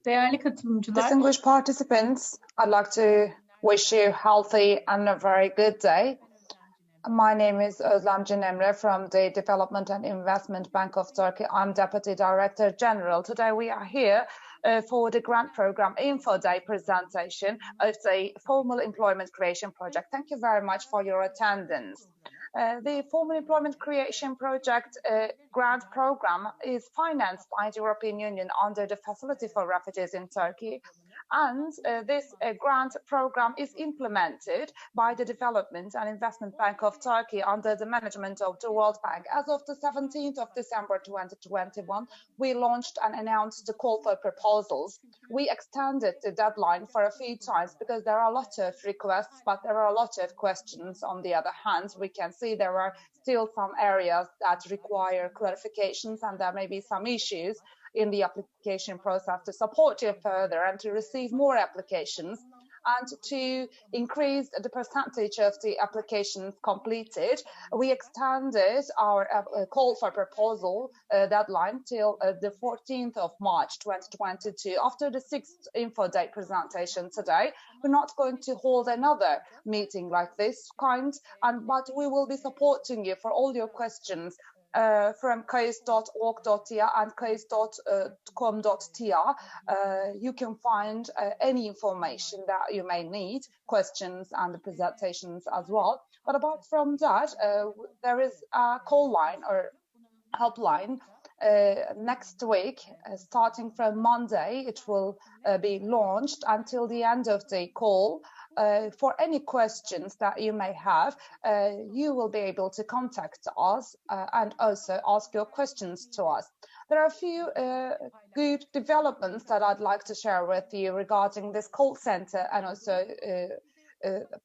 Değerli katılımcılar, Distinguished participants, I'd like to wish you healthy and a very good day. My name is Özlem Cinemre from the Development and Investment Bank of Turkey. I'm Deputy Director General. Today we are here for the grant program Info Day presentation of the Formal Employment Creation Project. Thank you very much for your attendance. The Formal Employment Creation Project grant program is financed by the European Union under the Facility for Refugees in Turkey. And this grant program is implemented by the Development and Investment Bank of Turkey under the management of the World Bank. As of the 17th of December 2021, we launched and announced the call for proposals. We extended the deadline for a few times because there are a lot of requests, but there are a lot of questions. On the other hand, we can see there are still some areas that require clarifications, and there may be some issues in the application process to support you further and to receive more applications and to increase the percentage of the applications completed. We extended our call for proposal deadline till the 14th of March 2022. After the 6th Info Day presentation today, we're not going to hold another meeting like this kind, but we will be supporting you for all your questions from case.org.tr and case.com.tr. You can find any information that you may need, questions and the presentations as well. But apart from that, there is a call line or helpline next week, starting from Monday. It will be launched until the end of the call. For any questions that you may have, you will be able to contact us and also ask your questions to us. There are a few good developments that I'd like to share with you regarding this call center, and also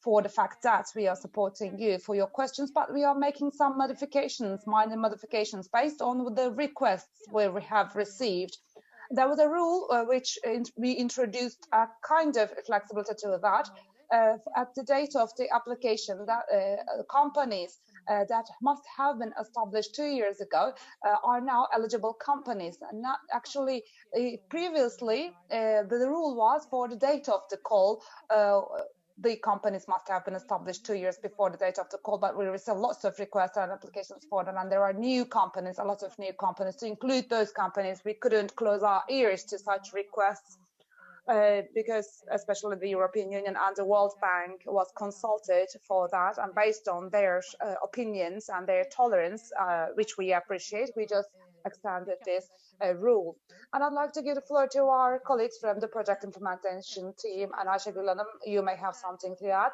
for the fact that we are supporting you for your questions, but we are making some modifications, minor modifications, based on the requests we have received. There was a rule which we introduced a kind of flexibility to that. At the date of the application, that companies that must have been established 2 years ago are now eligible companies. And not actually, previously, the rule was for the date of the call, the companies must have been established 2 years before the date of the call, but we receive lots of requests and applications for them, and there are new companies, a lot of new companies. To include those companies, we couldn't close our ears to such requests. Because especially the European Union and the World Bank was consulted for that, and based on their opinions and their tolerance, which we appreciate, we just extended this rule. And I'd like to give the floor to our colleagues from the project implementation team, and Ayşegül Hanım, you may have something to add.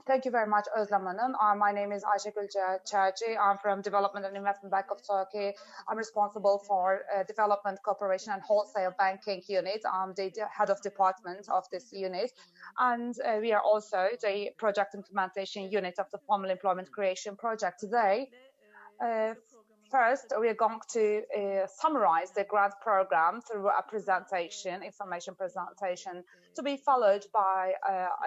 Thank you very much, Özlem Hanım. My name is Ayşegül Çerci. I'm from Development and Investment Bank of Turkey. I'm responsible for Development, Cooperation and Wholesale Banking Unit. I'm the head of department of this unit. And we are also the project implementation unit of the Formal Employment Creation Project today. First, we are going to summarize the grant program through a presentation, information presentation, to be followed by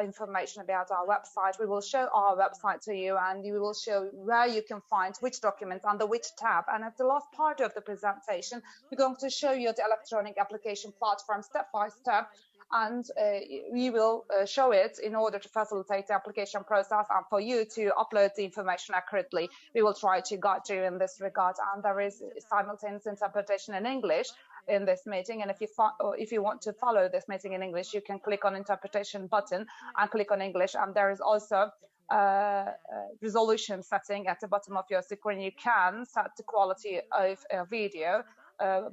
information about our website. We will show our website to you, and we will show where you can find which documents under which tab. And at the last part of the presentation, we're going to show you the electronic application platform step by step, and we will show it in order to facilitate the application process and for you to upload the information accurately. We will try to guide you in this regard, and there is simultaneous interpretation in English in this meeting, and if you want to follow this meeting in English, you can click on interpretation button and click on English, and there is also resolution setting at the bottom of your screen. You can set the quality of video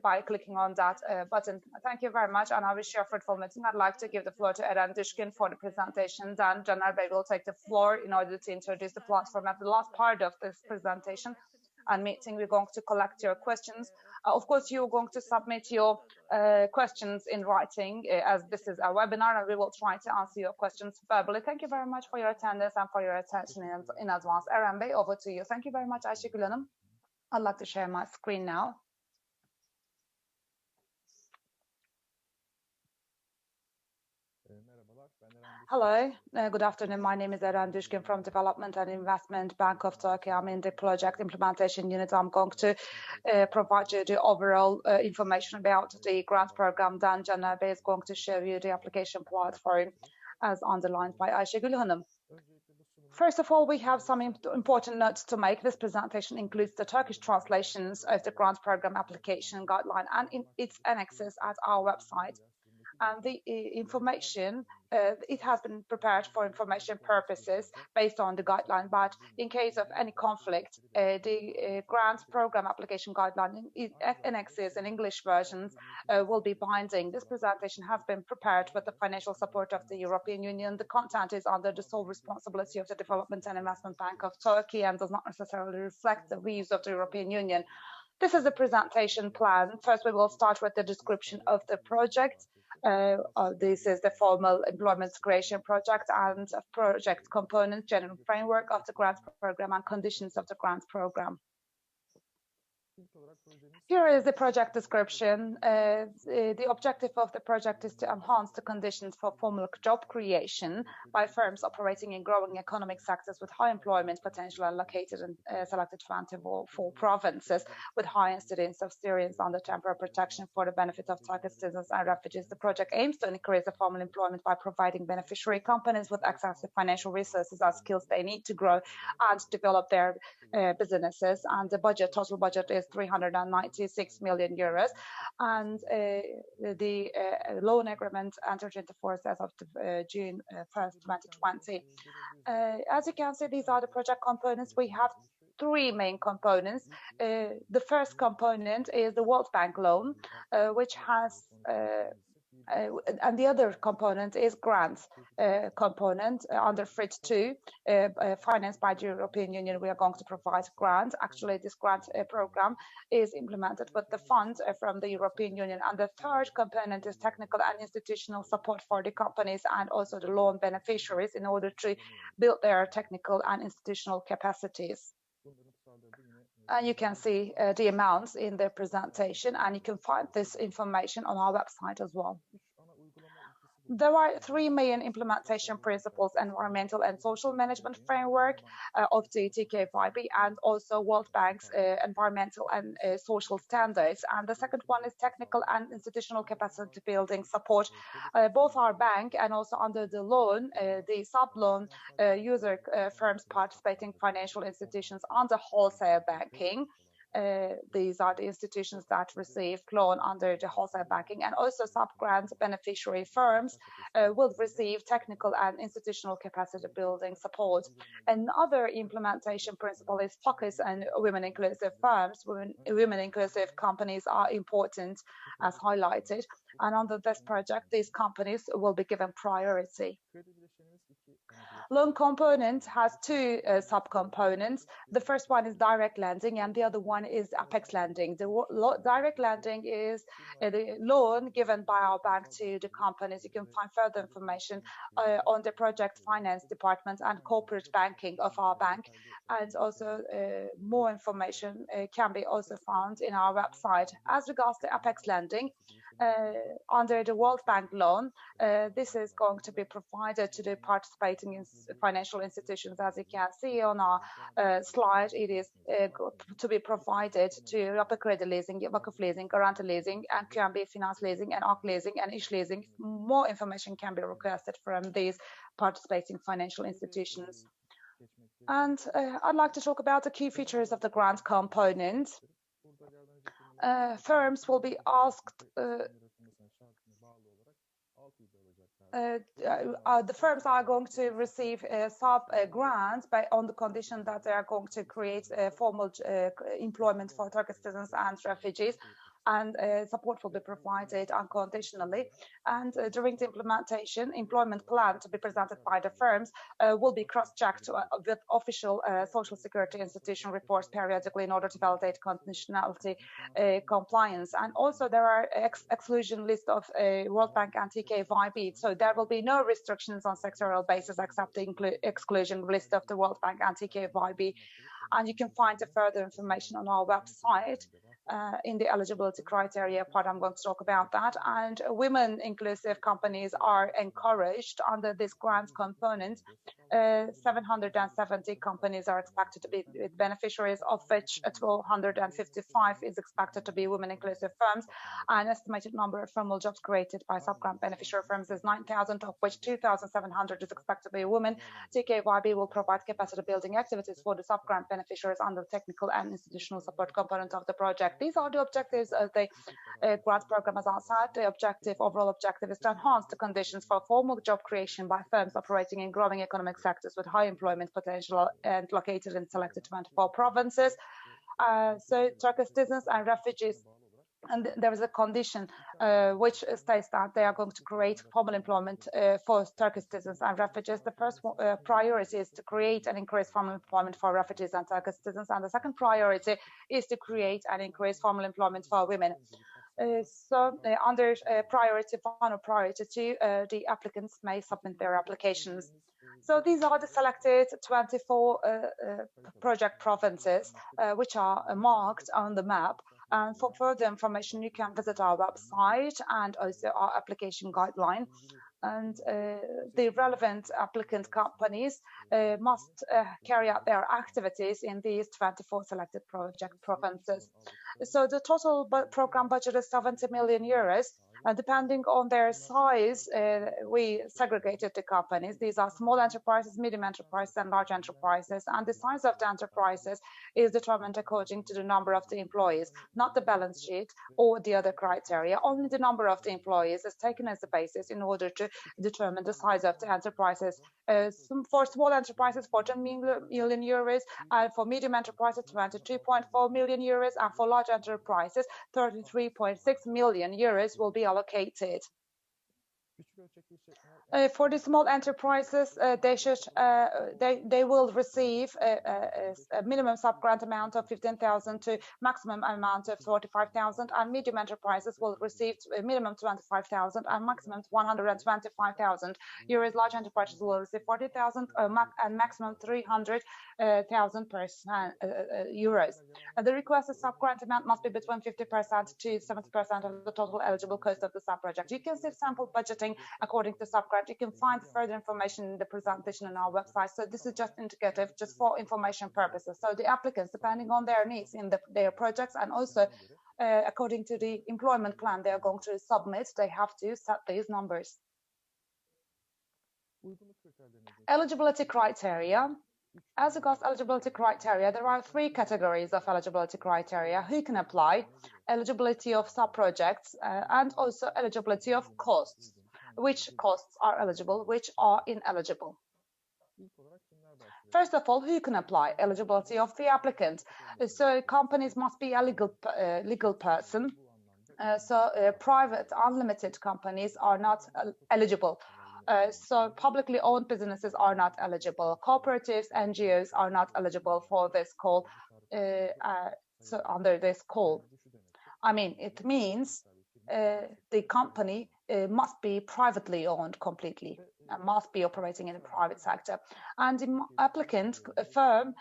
by clicking on that button. Thank you very much, and I wish you a fruitful meeting. I'd like to give the floor to Eren Düşkün for the presentation. Then Caner Bey will take the floor in order to introduce the platform. At the last part of this presentation and meeting, we're going to collect your questions. Of course, you're going to submit your questions in writing, as this is a webinar, and we will try to answer your questions verbally. Thank you very much for your attendance and for your attention in advance. Eren Bey, over to you. Thank you very much, Ayşegül Hanım. I'd like to share my screen now. Merhabalar. Hello, good afternoon. My name is Eren Düşkün from Development and Investment Bank of Turkey. I'm in the project implementation unit. I'm going to provide you the overall information about the grant program. Then Caner is going to show you the application platform as underlined by Ayşegül Hanım. First of all, we have some important notes to make. This presentation includes the Turkish translations of the grant program application guideline and its annexes at our website. And the information, it has been prepared for information purposes based on the guideline, but in case of any conflict, the grant program application guideline annexes and English versions will be binding. This presentation has been prepared with the financial support of the European Union. The content is under the sole responsibility of the Development and Investment Bank of Turkey and does not necessarily reflect the views of the European Union. This is the presentation plan. First, we will start with the description of the project. This is the formal employment creation project and project component, general framework of the grant program and conditions of the grant program. Here is the project description. The objective of the project is to enhance the conditions for formal job creation by firms operating in growing economic sectors with high employment potential and located in selected 24 provinces with high incidence of Syrians under temporary protection for the benefit of Turkish citizens and refugees. The project aims to increase the formal employment by providing beneficiary companies with access to financial resources and skills they need to grow and develop their businesses. And the total budget is 396 million euros, and the loan agreement entered into force as of June 1st, 2020. As you can see, these are the project components. We have three main components. The first component is the World Bank loan, which has and the other component is grants component under FRIT 2, financed by the European Union. We are going to provide grants. Actually, this grant program is implemented with the funds from the European Union. And the third component is technical and institutional support for the companies and also the loan beneficiaries in order to build their technical and institutional capacities. And you can see the amounts in the presentation, and you can find this information on our website as well. There are three main implementation principles: environmental and social management framework of the TKYB and also World Bank's environmental and social standards. And the second one is technical and institutional capacity building support. Both our bank and also under the loan, the sub-loan user firms participating financial institutions under wholesale banking. These are the institutions that receive loan under the wholesale banking, and also sub-grant beneficiary firms will receive technical and institutional capacity building support. Another implementation principle is focus on women inclusive firms. Women inclusive companies are important as highlighted, and under this project these companies will be given priority. Loan component has two sub-components. The first one is direct lending and the other one is apex lending. The direct lending is the loan given by our bank to the companies. You can find further information on the project finance department and corporate banking of our bank, and also more information can be also found in our website. As regards to apex lending, under the World Bank loan, this is going to be provided to the participating financial institutions. As you can see on our slide, it is to be provided to Yapı Kredi Leasing, Vakıf Leasing, Garanti Leasing, and QNB Finans Leasing, and AK Leasing, and İş Leasing. More information can be requested from these participating financial institutions. And I'd like to talk about the key features of the grant component. Firms will be asked the firms are going to receive sub-grants on the condition that they are going to create formal employment for Turkish citizens and refugees, and support will be provided unconditionally. And during the implementation, employment plan to be presented by the firms will be cross-checked with official social security institution reports periodically in order to validate conditionality compliance. And also there are exclusion list of World Bank and TKYB, so there will be no restrictions on sectoral basis except the exclusion list of the World Bank and TKYB. And you can find the further information on our website. in the eligibility criteria part. I'm going to talk about that. And women inclusive companies are encouraged under this grant component. 770 companies are expected to be beneficiaries, of which 1,255 is expected to be women inclusive firms. An estimated number of formal jobs created by sub-grant beneficiary firms is 9,000, of which 2,700 is expected to be women. TKYB will provide capacity building activities for the sub-grant beneficiaries under the technical and institutional support component of the project. These are the objectives of the grant program. As outside, the overall objective is to enhance the conditions for formal job creation by firms operating in growing economic sectors with high employment potential and located in selected 24 provinces. So Turkish citizens and refugees, and there is a condition which states that they are going to create formal employment for Turkish citizens and refugees. The first priority is to create and increase formal employment for refugees and Turkish citizens, and the second priority is to create and increase formal employment for women. Under priority 1 or priority 2, the applicants may submit their applications. So these are the selected 24 project provinces which are marked on the map. And for further information, you can visit our website and also our application guideline. And the relevant applicant companies must carry out their activities in these 24 selected project provinces. So the total program budget is 70 million euros. And depending on their size, we segregated the companies. These are small enterprises, medium enterprises, and large enterprises. And the size of the enterprises is determined according to the number of the employees, not the balance sheet or the other criteria. Only the number of the employees is taken as the basis in order to determine the size of the enterprises. For small enterprises, 14 million euros, and for medium enterprises, 22.4 million euros, and for large enterprises, 33.6 million euros will be allocated. For the small enterprises, they will receive a minimum sub-grant amount of 15,000 to maximum amount of 45,000, and medium enterprises will receive a minimum 25,000 and maximum 125,000 euros. Large enterprises will receive 40,000 and maximum 300,000 euros. The requested sub-grant amount must be between 50% to 70% of the total eligible cost of the sub-project. You can see sample budgeting according to sub-grant. You can find further information in the presentation on our website. So this is just indicative, just for information purposes. So the applicants, depending on their needs in their projects, and also according to the employment plan they are going to submit, they have to set these numbers. Eligibility criteria. As regards eligibility criteria, there are 3 categories of eligibility criteria: who can apply, eligibility of sub-projects, and also eligibility of costs. Which costs are eligible, which are ineligible. First of all, who can apply? Eligibility of the applicant. So companies must be a legal person. Private unlimited companies are not eligible. So publicly owned businesses are not eligible. Cooperatives, NGOs are not eligible for this call. So under this call, I mean, it means the company must be privately owned completely and must be operating in the private sector. And the applicant firm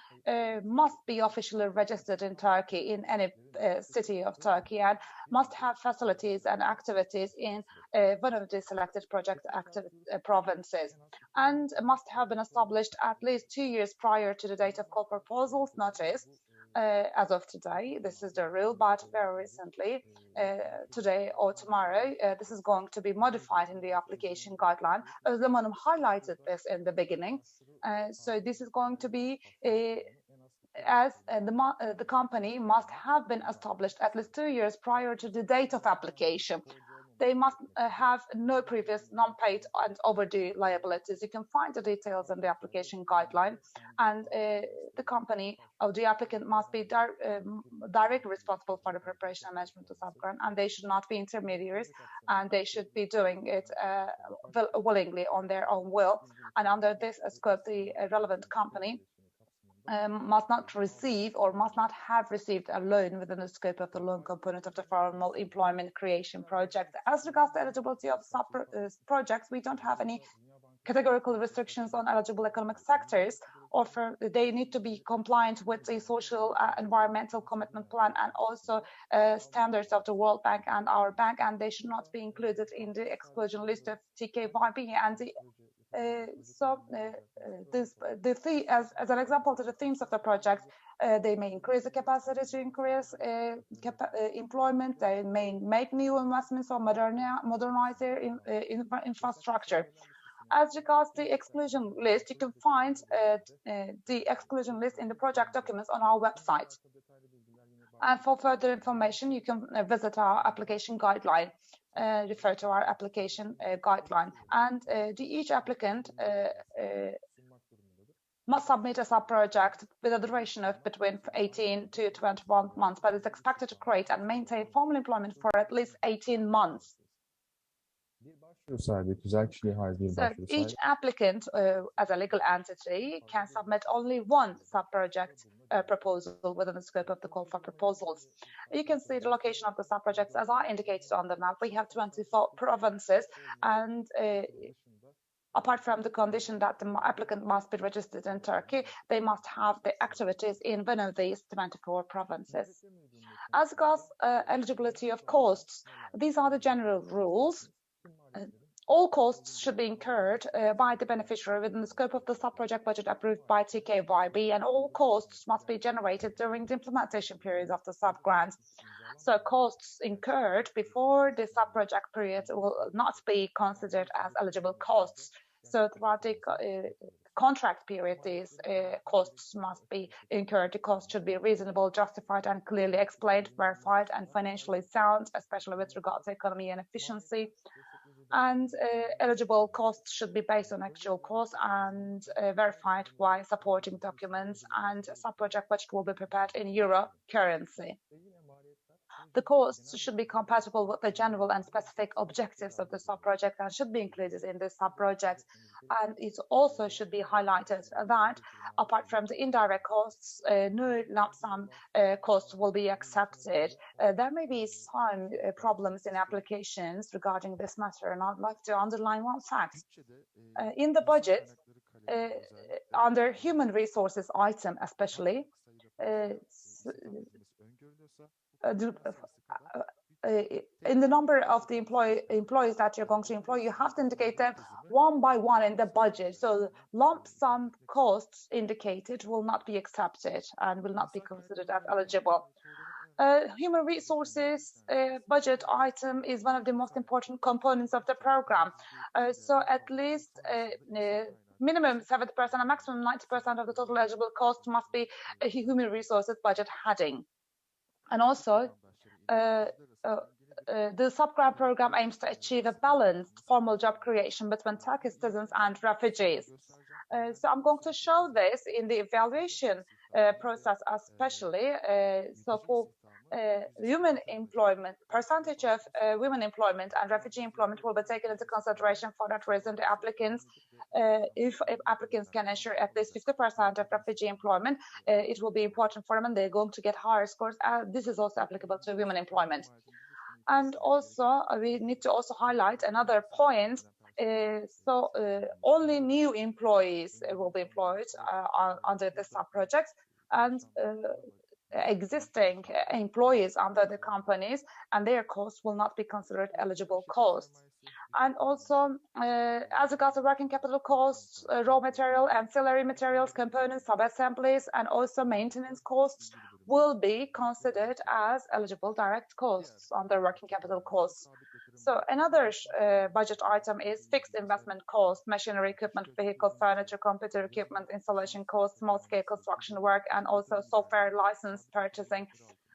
must be officially registered in Turkey, in any city of Turkey, and must have facilities and activities in one of the selected project provinces, and must have been established at least 2 years prior to the date of call proposals notice. As of today, this is the rule, but very recently, today or tomorrow, this is going to be modified in the application guideline. The Manum highlighted this in the beginning. So this is going to be the company must have been established at least 2 years prior to the date of application. They must have no previous non-paid and overdue liabilities. You can find the details in the application guideline, and the company or the applicant must be directly responsible for the preparation and management of sub-grant, and they should not be intermediaries, and they should be doing it willingly on their own will. And under this scope, the relevant company must not receive or must not have received a loan within the scope of the loan component of the formal employment creation project. As regards the eligibility of sub projects, we don't have any categorical restrictions on eligible economic sectors, they need to be compliant with the social environmental commitment plan and also standards of the World Bank and our bank, and they should not be included in the exclusion list of TKYB. And as an example to the themes of the project, they may increase the capacity to increase employment. They may make new investments or modernize their infrastructure. As regards the exclusion list, you can find the exclusion list in the project documents on our website. And for further information, you can visit our application guideline, refer to our application guideline. And each applicant must submit a sub-project with a duration of between 18 to 21 months, but it's expected to create and maintain formal employment for at least 18 months. So each applicant as a legal entity can submit only one sub-project proposal within the scope of the call for proposals. You can see the location of the sub-projects as I indicated on the map. We have 24 provinces, and apart from the condition that the applicant must be registered in Turkey, they must have the activities in one of these 24 provinces. As regards eligibility of costs, these are the general rules. All costs should be incurred by the beneficiary within the scope of the sub-project budget approved by TKYB, and all costs must be generated during the implementation period of the sub-grant. So costs incurred before the sub-project period will not be considered as eligible costs. So throughout the contract period, these costs must be incurred. The cost should be reasonable, justified, and clearly explained, verified, and financially sound, especially with regard to economy and efficiency. And eligible costs should be based on actual costs and verified by supporting documents, and a sub-project budget will be prepared in euro currency. The costs should be compatible with the general and specific objectives of the sub-project and should be included in the sub-project. And it also should be highlighted that apart from the indirect costs, no lump sum costs will be accepted. There may be some problems in applications regarding this matter, and I'd like to underline one fact. In the budget, under human resources item especially, in the number of the employees that you're going to employ, you have to indicate them one by one in the budget. So lump sum costs indicated will not be accepted and will not be considered as eligible. Human resources budget item is one of the most important components of the program. So at least minimum 70% and maximum 90% of the total eligible cost must be a human resources budget heading. And also, the sub-grant program aims to achieve a balanced formal job creation between Turkish citizens and refugees. So I'm going to show this in the evaluation process especially. So for women employment, percentage of women employment and refugee employment will be taken into consideration. For that reason, the applicants, if applicants can ensure at least 50% of refugee employment, it will be important for them and they're going to get higher scores. This is also applicable to women employment. And also, we need to also highlight another point. Only new employees will be employed under the sub-project, and existing employees under the companies and their costs will not be considered eligible costs. And also, as regards to working capital costs, raw material, ancillary materials, components, sub-assemblies, and also maintenance costs will be considered as eligible direct costs under working capital costs. So another budget item is fixed investment costs, machinery, equipment, vehicle, furniture, computer equipment, installation costs, small-scale construction work, and also software license purchasing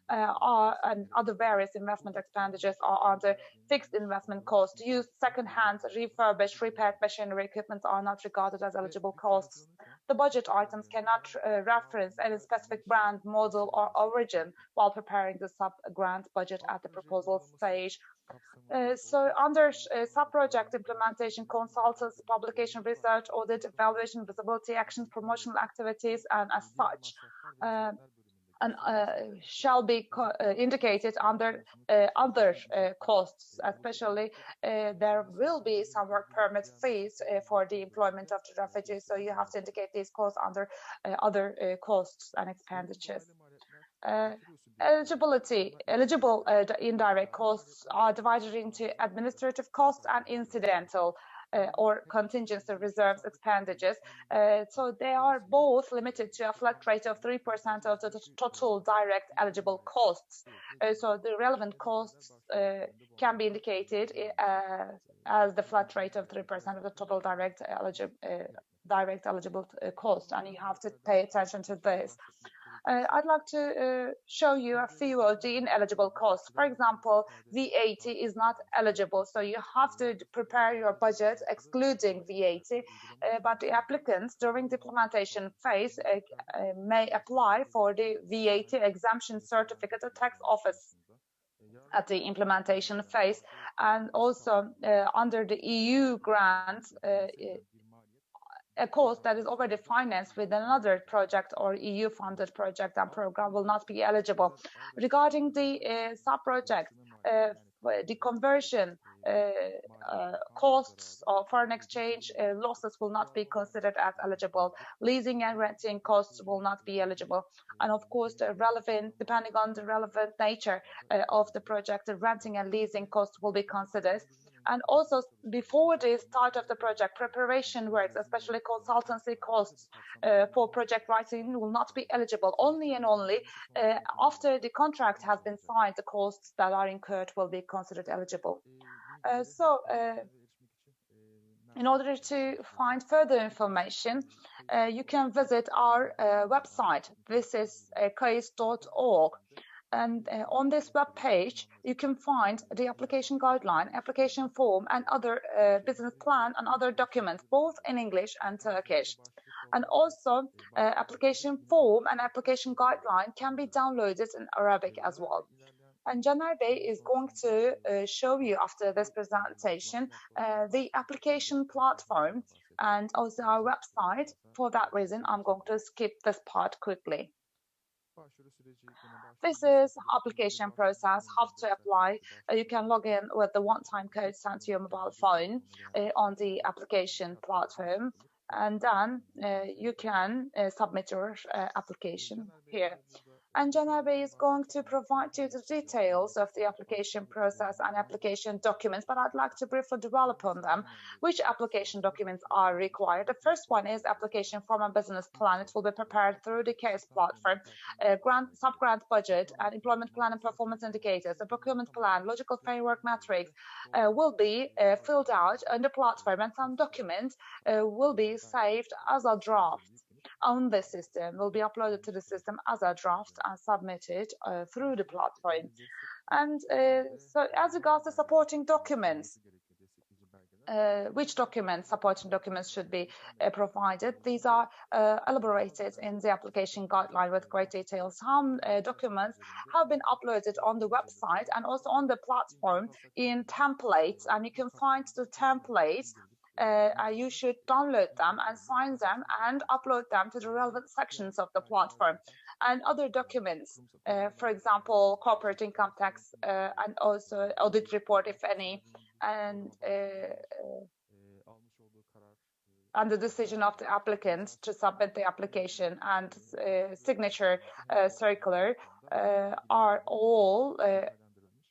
and other various investment expenditures are under fixed investment costs. Used, second-hand, refurbished, repaired machinery equipment are not regarded as eligible costs. The budget items cannot reference any specific brand, model, or origin while preparing the sub-grant budget at the proposal stage. So under sub-project implementation, consultants, publication, research, audit, evaluation, visibility actions, promotional activities, and as such, and shall be indicated under other costs. Especially there will be some work permit fees for the employment of the refugees, so you have to indicate these costs under other costs and expenditures. Eligible indirect costs are divided into administrative costs and incidental or contingency reserves expenditures. So they are both limited to a flat rate of 3% of the total direct eligible costs. So the relevant costs can be indicated as the flat rate of 3% of the total direct eligible cost, and you have to pay attention to this. I'd like to show you a few of the ineligible costs. For example, VAT is not eligible, so you have to prepare your budget excluding VAT, but the applicants during the implementation phase may apply for the VAT exemption certificate at tax office at the implementation phase, and also under the EU grant, a cost that is already financed with another project or EU-funded project and program will not be eligible. Regarding the sub-project, the conversion costs or foreign exchange losses will not be considered as eligible. Leasing and renting costs will not be eligible. And of course, depending on the relevant nature of the project, the renting and leasing costs will be considered. And also, before the start of the project, preparation works, especially consultancy costs for project writing, will not be eligible. Only and only after the contract has been signed, the costs that are incurred will be considered eligible. In order to find further information, you can visit our website. This is case.org. And on this web page, you can find the application guideline, application form, and other business plan and other documents, both in English and Turkish. And also, application form and application guideline can be downloaded in Arabic as well. And Caner Bey is going to show you after this presentation the application platform and also our website. For that reason, I'm going to skip this part quickly. This is application process, how to apply. You can log in with the one-time code sent to your mobile phone on the application platform, and then you can submit your application here. And Caner Bey is going to provide you the details of the application process and application documents, but I'd like to briefly develop on them. Which application documents are required? The first one is application form and business plan. It will be prepared through the CASE platform. Sub-grant budget and employment plan and performance indicators, the procurement plan, logical framework metrics will be filled out on the platform, and some documents will be saved as a draft on the system, will be uploaded to the system as a draft and submitted through the platform. And so as regards to supporting documents, which supporting documents should be provided. These are elaborated in the application guideline with great details. Some documents have been uploaded on the website and also on the platform in templates, and you can find the templates. You should download them and sign them and upload them to the relevant sections of the platform. And other documents, for example, corporate income tax and also audit report, if any, and the decision of the applicant to submit the application and signature circular are all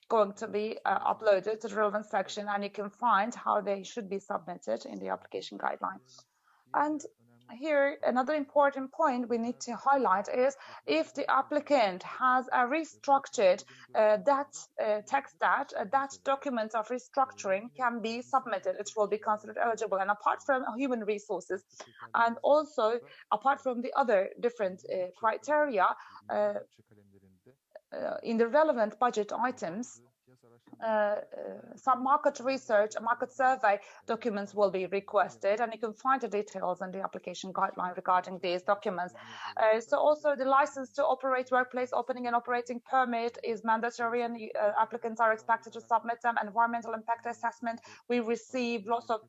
going to be uploaded to the relevant section, and you can find how they should be submitted in the application guideline. And here, another important point we need to highlight is if the applicant has a restructured that document of restructuring can be submitted. It will be considered eligible. And apart from human resources, and also apart from the other different criteria, in the relevant budget items, some market research, market survey documents will be requested, and you can find the details in the application guideline regarding these documents. So also the license to operate workplace opening and operating permit is mandatory, and applicants are expected to submit them. Environmental impact assessment, we receive lots of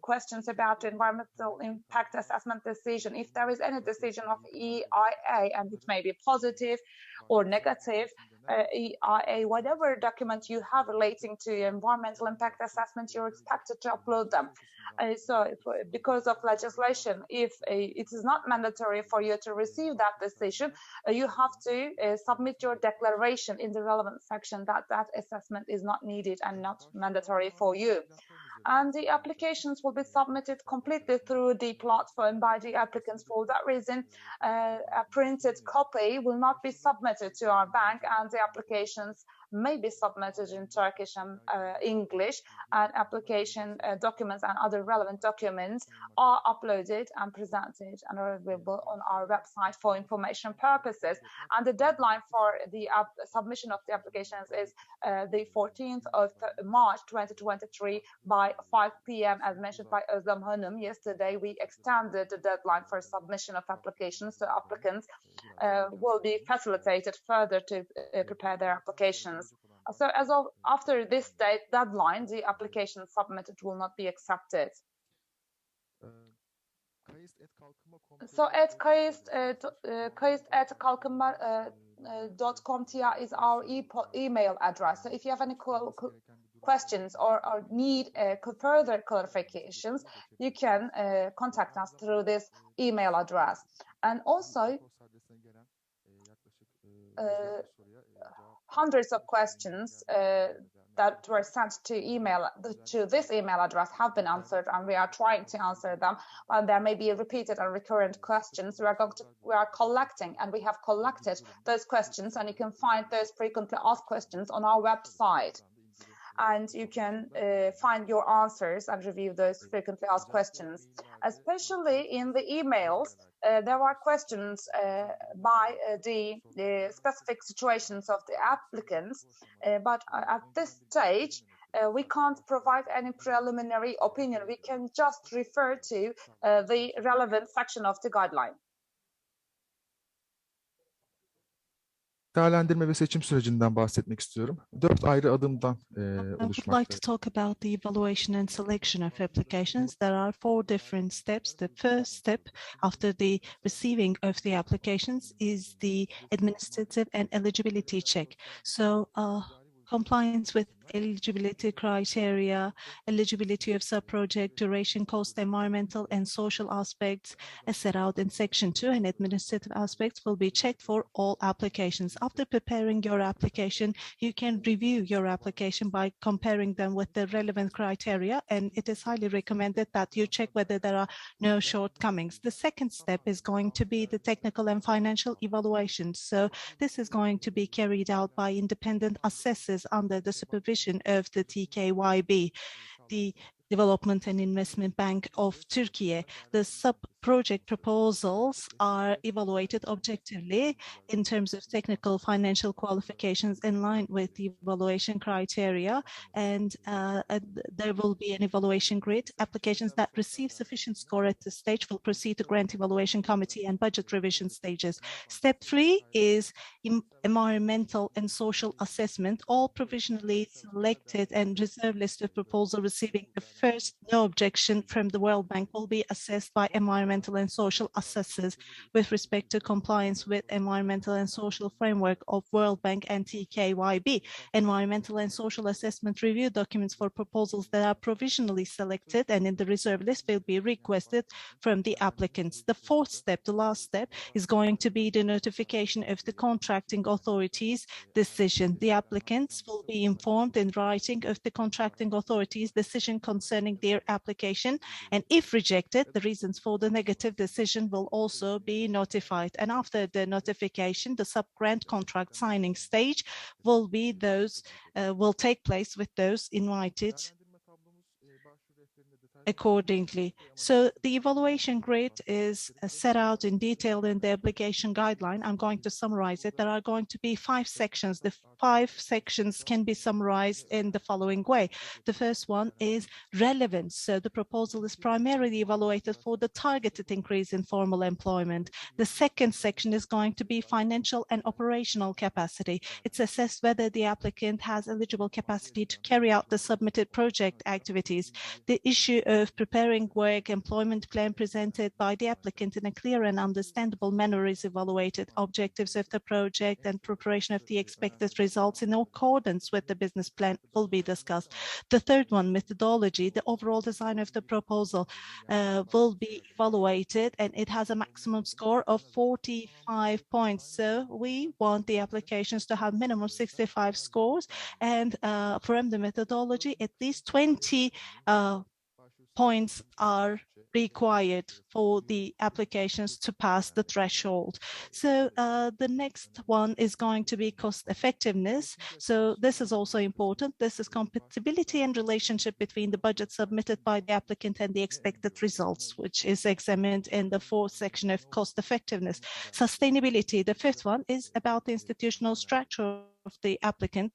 questions about the environmental impact assessment decision. If there is any decision of EIA, and it may be positive or negative, EIA, whatever document you have relating to environmental impact assessment, you're expected to upload them. Because of legislation, if it is not mandatory for you to receive that decision, you have to submit your declaration in the relevant section that that assessment is not needed and not mandatory for you. And the applications will be submitted completely through the platform by the applicants. For that reason, a printed copy will not be submitted to our bank, and the applications may be submitted in Turkish and English, and application documents and other relevant documents are uploaded and presented and are available on our website for information purposes. And the deadline for the submission of the applications is the 14th of March 2023 by 5 p.m. as mentioned by Özlem Hanım. Yesterday we extended the deadline for submission of applications, so applicants will be facilitated further to prepare their applications. So as of after this date deadline, the application submitted will not be accepted. So at kayıst@kalkınma.com.tr is our email address. So if you have any questions or need further clarifications, you can contact us through this email address. And also, hundreds of questions that were sent to this email address have been answered, and we are trying to answer them. And there may be repeated and recurrent questions. We are collecting, and we have collected those questions, and you can find those frequently asked questions on our website. And you can find your answers and review those frequently asked questions. Especially in the emails, there are questions by the specific situations of the applicants, but at this stage, we can't provide any preliminary opinion. We can just refer to the relevant section of the guideline. Değerlendirme ve seçim sürecinden bahsetmek istiyorum. 4 ayrı adımdan I would oluşmaktadır. like to talk about the evaluation and selection of applications. There are 4 different steps. The first step after the receiving of the applications is the administrative and eligibility check. So compliance with eligibility criteria, eligibility of sub-project, duration, cost, environmental and social aspects as set out in Section 2, and administrative aspects will be checked for all applications. After preparing your application, you can review your application by comparing them with the relevant criteria, and it is highly recommended that you check whether there are no shortcomings. The second step is going to be the technical and financial evaluation. So this is going to be carried out by independent assessors under the supervision of the TKYB, the Development and Investment Bank of Turkey. The sub-project proposals are evaluated objectively in terms of technical financial qualifications in line with the evaluation criteria, and there will be an evaluation grid. Applications that receive sufficient score at this stage will proceed to grant evaluation committee and budget revision stages. Step 3 is environmental and social assessment. All provisionally selected and reserve listed proposals receiving the first no objection from the World Bank will be assessed by environmental and social assessors with respect to compliance with environmental and social framework of World Bank and TKYB. Environmental and social assessment review documents for proposals that are provisionally selected and in the reserve list will be requested from the applicants. The fourth step, the last step, is going to be the notification of the contracting authorities' decision. The applicants will be informed in writing of the contracting authorities' decision concerning their application, and if rejected, the reasons for the negative decision will also be notified. And after the notification, the sub-grant contract signing stage will take place with those invited. accordingly. So the evaluation grid is set out in detail in the application guideline. I'm going to summarize it. There are going to be 5 sections. The 5 sections can be summarized in the following way. The first one is relevance. So the proposal is primarily evaluated for the targeted increase in formal employment. The second section is going to be financial and operational capacity. It's assessed whether the applicant has eligible capacity to carry out the submitted project activities. The issue of preparing work employment plan presented by the applicant in a clear and understandable manner is evaluated. Objectives of the project and preparation of the expected results in accordance with the business plan will be discussed. The third one, methodology, the overall design of the proposal will be evaluated, and it has a maximum score of 45 points. So we want the applications to have minimum 65 scores, and from the methodology, at least 20 points are required for the applications to pass the threshold. So the next one is going to be cost effectiveness. So this is also important. This is compatibility and relationship between the budget submitted by the applicant and the expected results, which is examined in the 4th section of cost effectiveness. Sustainability, the 5th one, is about the institutional structure of the applicant,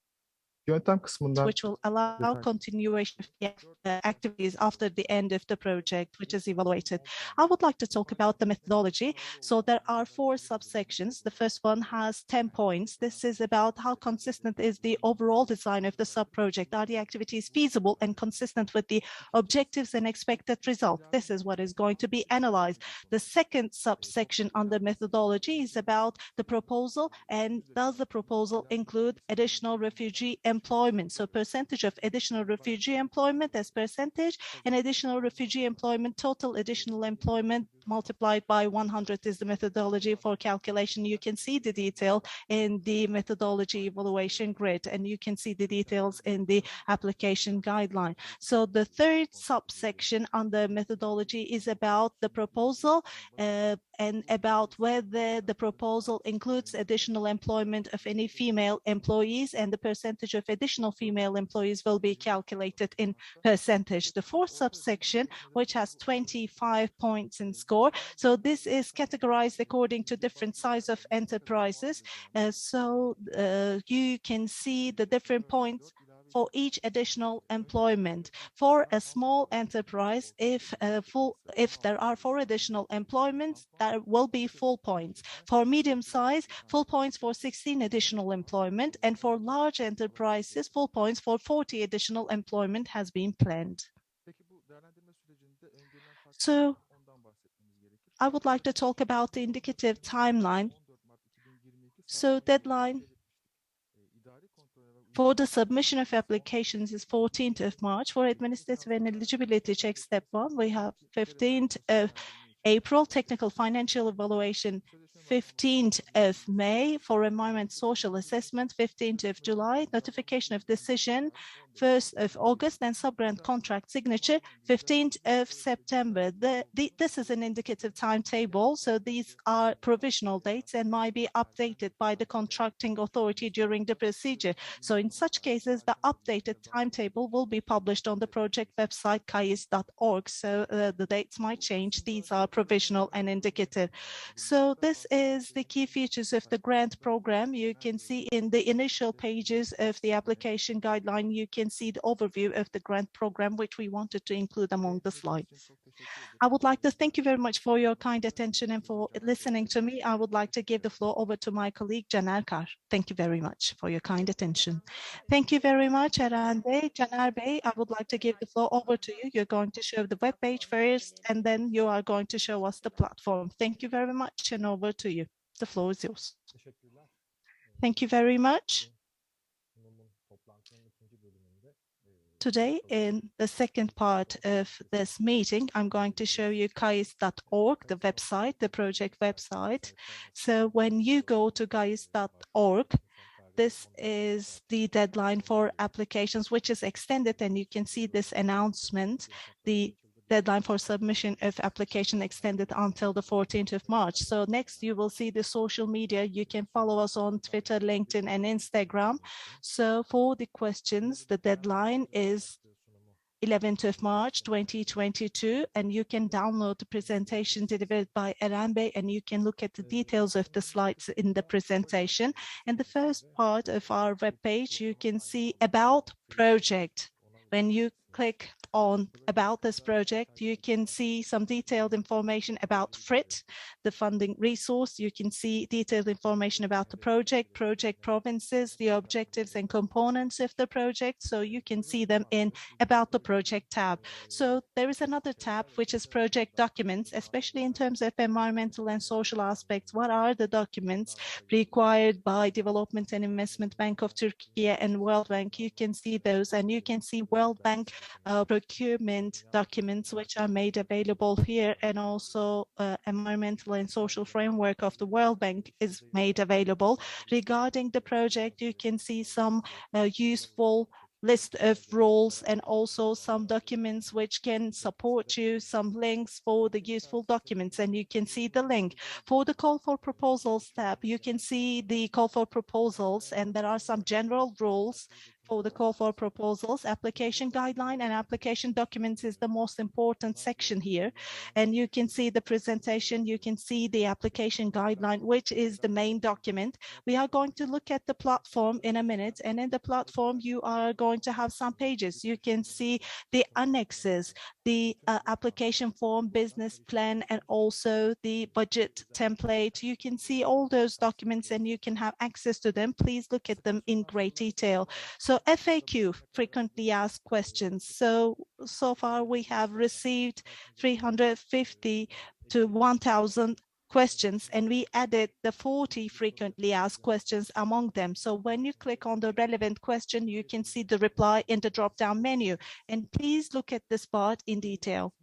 Yöntem kısmından which will allow continuation of the activities after the end of the project, which is evaluated. I would like to talk about the methodology. So there are 4 subsections. The first one has 10 points. This is about how consistent is the overall design of the sub-project. Are the activities feasible and consistent with the objectives and expected results? This is what is going to be analyzed. The second subsection under methodology is about the proposal, and does the proposal include additional refugee employment? So percentage of additional refugee employment as percentage, and additional refugee employment, total additional employment multiplied by 100 is the methodology for calculation. You can see the detail in the methodology evaluation grid, and you can see the details in the application guideline. So the third subsection under methodology is about the proposal and about whether the proposal includes additional employment of any female employees, and the percentage of additional female employees will be calculated in percentage. The 4th subsection, which has 25 points in score, so this is categorized according to different size of enterprises. So you can see the different points for each additional employment. For a small enterprise, if there are 4 additional employments, there will be full points. For medium size, full points for 16 additional employment, and for large enterprises, full points for 40 additional employment has been planned. So I would like to talk about the indicative timeline. So deadline for the submission of applications is 14th of March. For administrative and eligibility check step 1, we have 15th of April, technical financial evaluation 15th of May, for environment social assessment 15th of July, notification of decision 1st of August, and subgrant contract signature 15th of September. This is an indicative timetable, so these are provisional dates and might be updated by the contracting authority during the procedure. So in such cases, the updated timetable will be published on the project website kayis.org. So the dates might change. These are provisional and indicative. So this is the key features of the grant program. You can see in the initial pages of the application guideline, you can see the overview of the grant program, which we wanted to include among the slides. I would like to thank you very much for your kind attention and for listening to me. I would like to give the floor over to my colleague, Caner Kar. Thank you very much for your kind attention. Thank you very much, Eren Bey. Caner Bey, I would like to give the floor over to you. You're going to show the web page first, and then you are going to show us the platform. Thank you very much, and over to you. The floor is yours. Thank you very much. Today, in the second part of this meeting, I'm going to show you kayis.org, the website, the project website. So when you go to kayis.org, this is the deadline for applications, which is extended, and you can see this announcement. The deadline for submission of application extended until the 14th of March. So next you will see the social media. You can follow us on Twitter, LinkedIn, and Instagram. So for the questions, the deadline is 11th of March 2022, and you can download the presentation delivered by Eren Bey, and you can look at the details of the slides in the presentation. In the first part of our webpage, you can see about project. When you click on about this project, you can see some detailed information about FRIT, the funding resource. You can see detailed information about the project provinces, the objectives and components of the project. So you can see them in about the project tab. So there is another tab, which is project documents, especially in terms of environmental and social aspects. What are the documents required by Development and Investment Bank of Turkey and World Bank? You can see those, and you can see World Bank procurement documents, which are made available here, and also environmental and social framework of the World Bank is made available. Regarding the project, you can see some useful list of rules and also some documents which can support you, some links for the useful documents, and you can see the link. For the call for proposals tab, you can see the call for proposals, and there are some general rules for the call for proposals. Application guideline and application documents is the most important section here. And you can see the presentation, you can see the application guideline, which is the main document. We are going to look at the platform in a minute, and in the platform you are going to have some pages. You can see the annexes, the application form, business plan, and also the budget template. You can see all those documents and you can have access to them. Please look at them in great detail. So FAQ, frequently asked questions. So far we have received 350 to 1,000 questions, and we added the 40 frequently asked questions among them. So when you click on the relevant question, you can see the reply in the drop-down menu. And please look at this part in detail.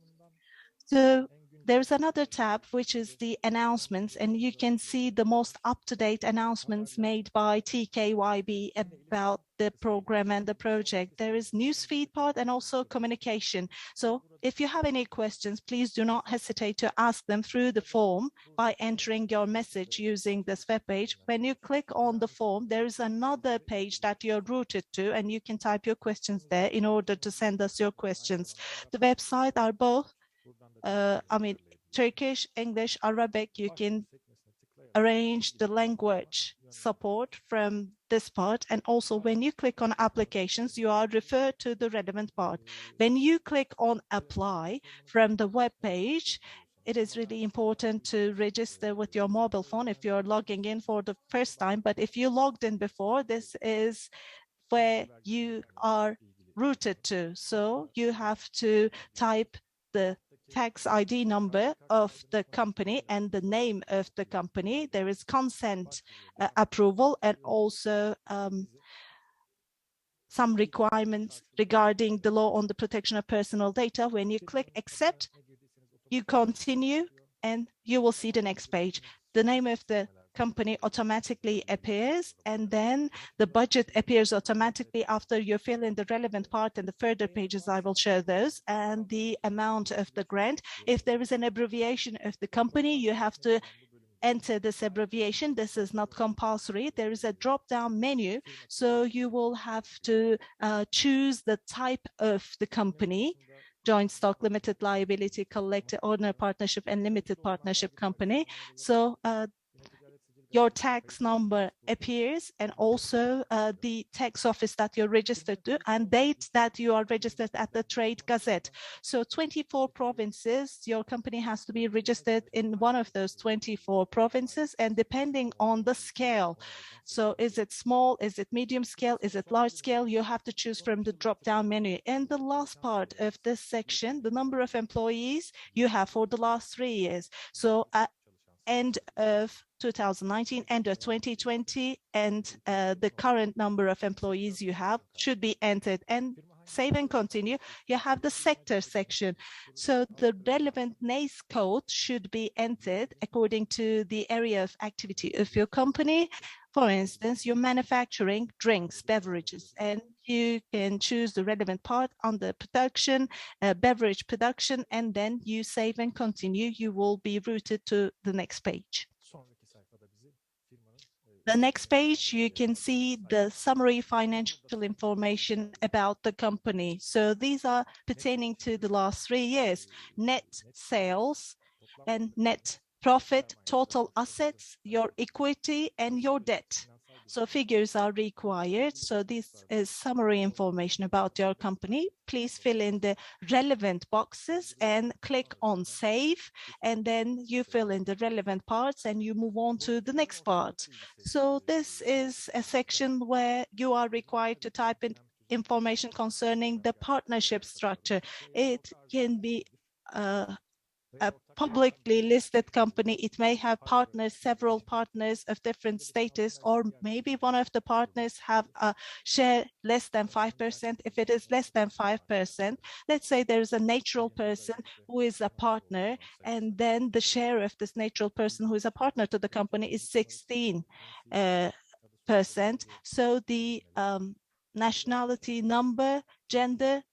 So there's another tab, which is the announcements, and you can see the most up-to-date announcements made by TKYB about the program and the project. There is newsfeed part and also communication. So if you have any questions, please do not hesitate to ask them through the form by entering your message using this web page. When you click on the form, there is another page that you're routed to, and you can type your questions there in order to send us your questions. The website are both Turkish, English, Arabic. You can arrange the language support from this part. And also when you click on applications, you are referred to the relevant part. When you click on apply from the web page, it is really important to register with your mobile phone if you're logging in for the first time. But if you logged in before, this is where you are routed to. So you have to type the tax ID number of the company and the name of the company. There is consent approval and also some requirements regarding the law on the protection of personal data. When you click accept, you continue and you will see the next page. The name of the company automatically appears, and then the budget appears automatically after you fill in the relevant part. In the further pages, I will show those, and the amount of the grant. If there is an abbreviation of the company, you have to enter this abbreviation. This is not compulsory. There is a drop-down menu, so you will have to choose the type of the company: joint stock, limited liability, collective, ordinary partnership, and limited partnership company. So your tax number appears, and also the tax office that you're registered to, and date that you are registered at the Trade Gazette. So 24 provinces, your company has to be registered in one of those 24 provinces, and depending on the scale. So is it small, is it medium scale, is it large scale? You have to choose from the drop-down menu. And the last part of this section, the number of employees you have for the last 3 years. So end of 2019, end of 2020, and the current number of employees you have should be entered. And save and continue, you have the sector section. So the relevant NACE code should be entered according to the area of activity of your company. For instance, you're manufacturing drinks, beverages, and you can choose the relevant part under production, beverage production, and then you save and continue. You will be routed to the next page. The next page, you can see the summary financial information about the company. So these are pertaining to the last 3 years: net sales and net profit, total assets, your equity, and your debt. So figures are required. So this is summary information about your company. Please fill in the relevant boxes and click on save. And then you fill in the relevant parts and you move on to the next part. So this is a section where you are required to type in information concerning the partnership structure. It can be a publicly listed company. It may have partners, several partners of different status, or maybe one of the partners have a share less than 5%. If it is less than 5%, let's say there is a natural person who is a partner, and then the share of this natural person who is a partner to the company is 16%. So the nationality number, gender,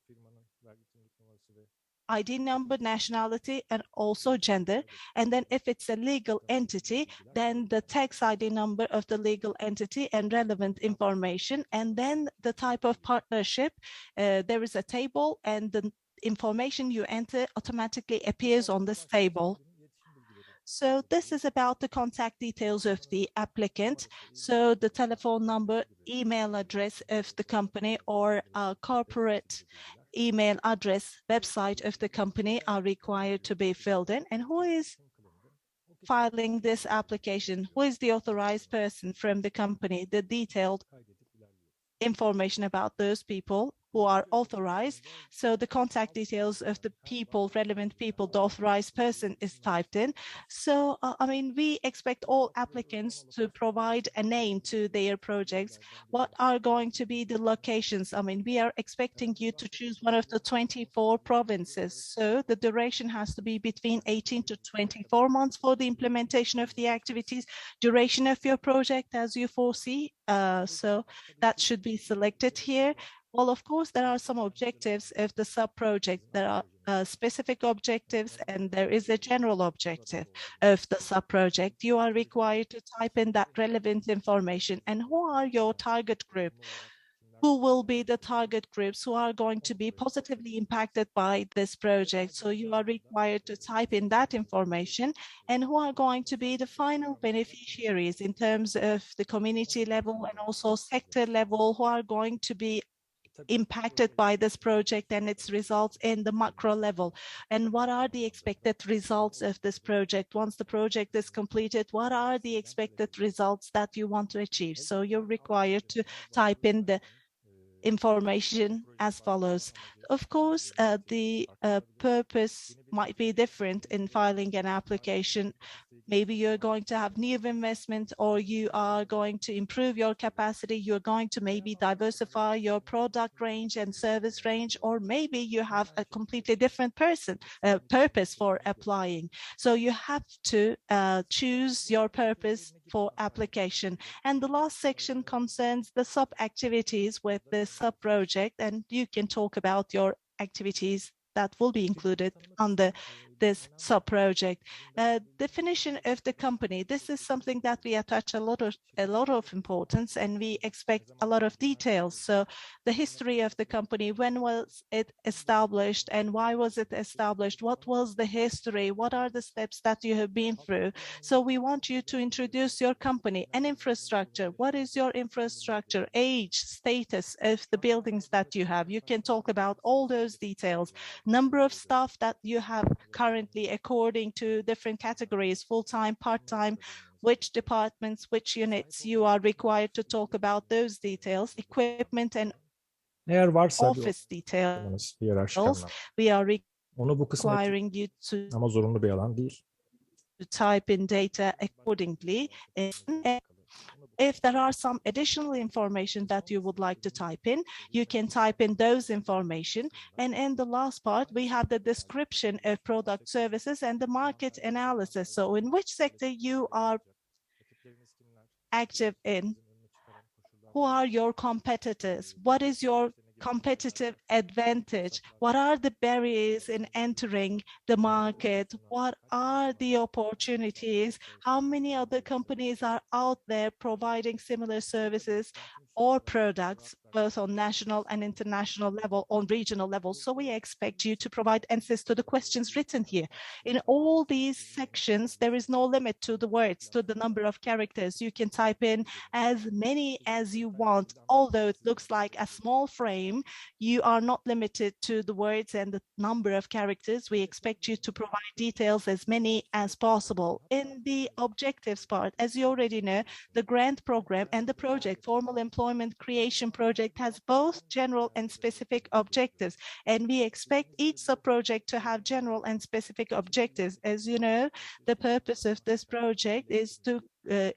ID number, nationality, and also gender. And then if it's a legal entity, then the tax ID number of the legal entity and relevant information. And then the type of partnership, there is a table, and the information you enter automatically appears on this table. So this is about the contact details of the applicant. So the telephone number, email address of the company, or corporate email address, website of the company are required to be filled in. And who is filing this application? Who is the authorized person from the company? The detailed information about those people who are authorized. So the contact details of the people, relevant people, the authorized person is typed in. So, I mean, we expect all applicants to provide a name to their projects. What are going to be the locations? I mean, we are expecting you to choose one of the 24 provinces. So the duration has to be between 18 to 24 months for the implementation of the activities, duration of your project as you foresee. So that should be selected here. Well, of course, there are some objectives of the sub-project. There are specific objectives, and there is a general objective of the sub-project. You are required to type in that relevant information. And who are your target group? Who will be the target groups who are going to be positively impacted by this project? So you are required to type in that information, and who are going to be the final beneficiaries in terms of the community level and also sector level, who are going to be impacted by this project and its results in the macro level. And what are the expected results of this project? Once the project is completed, what are the expected results that you want to achieve? So you're required to type in the information as follows. Of course, the purpose might be different in filing an application. Maybe you're going to have new investment, or you are going to improve your capacity. You're going to maybe diversify your product range and service range, or maybe you have a completely different purpose for applying. So you have to choose your purpose for application. And the last section concerns the sub-activities with the sub-project, and you can talk about your activities that will be included under this sub-project. Definition of the company. This is something that we attach a lot of importance, and we expect a lot of details. So the history of the company, when was it established and why was it established? What was the history? What are the steps that you have been through? So we want you to introduce your company and infrastructure. What is your infrastructure, age, status of the buildings that you have? You can talk about all those details. Number of staff that you have currently according to different categories, full-time, part-time, which departments, which units. You are required to talk about those details, equipment and office details. We are requiring you to type in data accordingly. If there are some additional information that you would like to type in, you can type in those information. And in the last part, we have the description of product services and the market analysis. So in which sector you are active in? Who are your competitors? What is your competitive advantage? What are the barriers in entering the market? What are the opportunities? How many other companies are out there providing similar services or products, both on national and international level, on regional level? So we expect you to provide answers to the questions written here. In all these sections, there is no limit to the words, to the number of characters. You can type in as many as you want. Although it looks like a small frame, you are not limited to the words and the number of characters. We expect you to provide details as many as possible. In the objectives part, as you already know, the grant program and the project, formal employment creation project, has both general and specific objectives. And we expect each sub-project to have general and specific objectives. As you know, the purpose of this project is to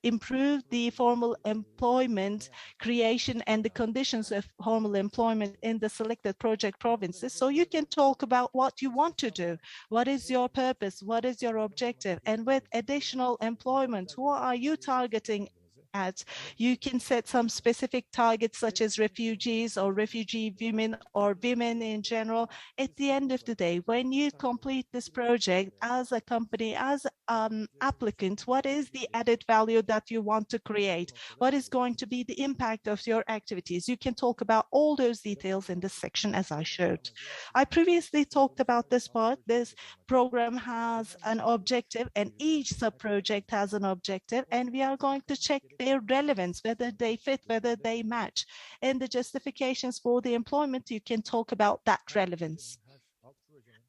improve the formal employment creation and the conditions of formal employment in the selected project provinces. So you can talk about what you want to do. What is your purpose? What is your objective? And with additional employment, who are you targeting at? You can set some specific targets such as refugees or refugee women or women in general. At the end of the day, when you complete this project as a company, as an applicant, what is the added value that you want to create? What is going to be the impact of your activities? You can talk about all those details in this section as I showed. I previously talked about this part. This program has an objective and each sub-project has an objective, and we are going to check their relevance, whether they fit, whether they match. In the justifications for the employment, you can talk about that relevance.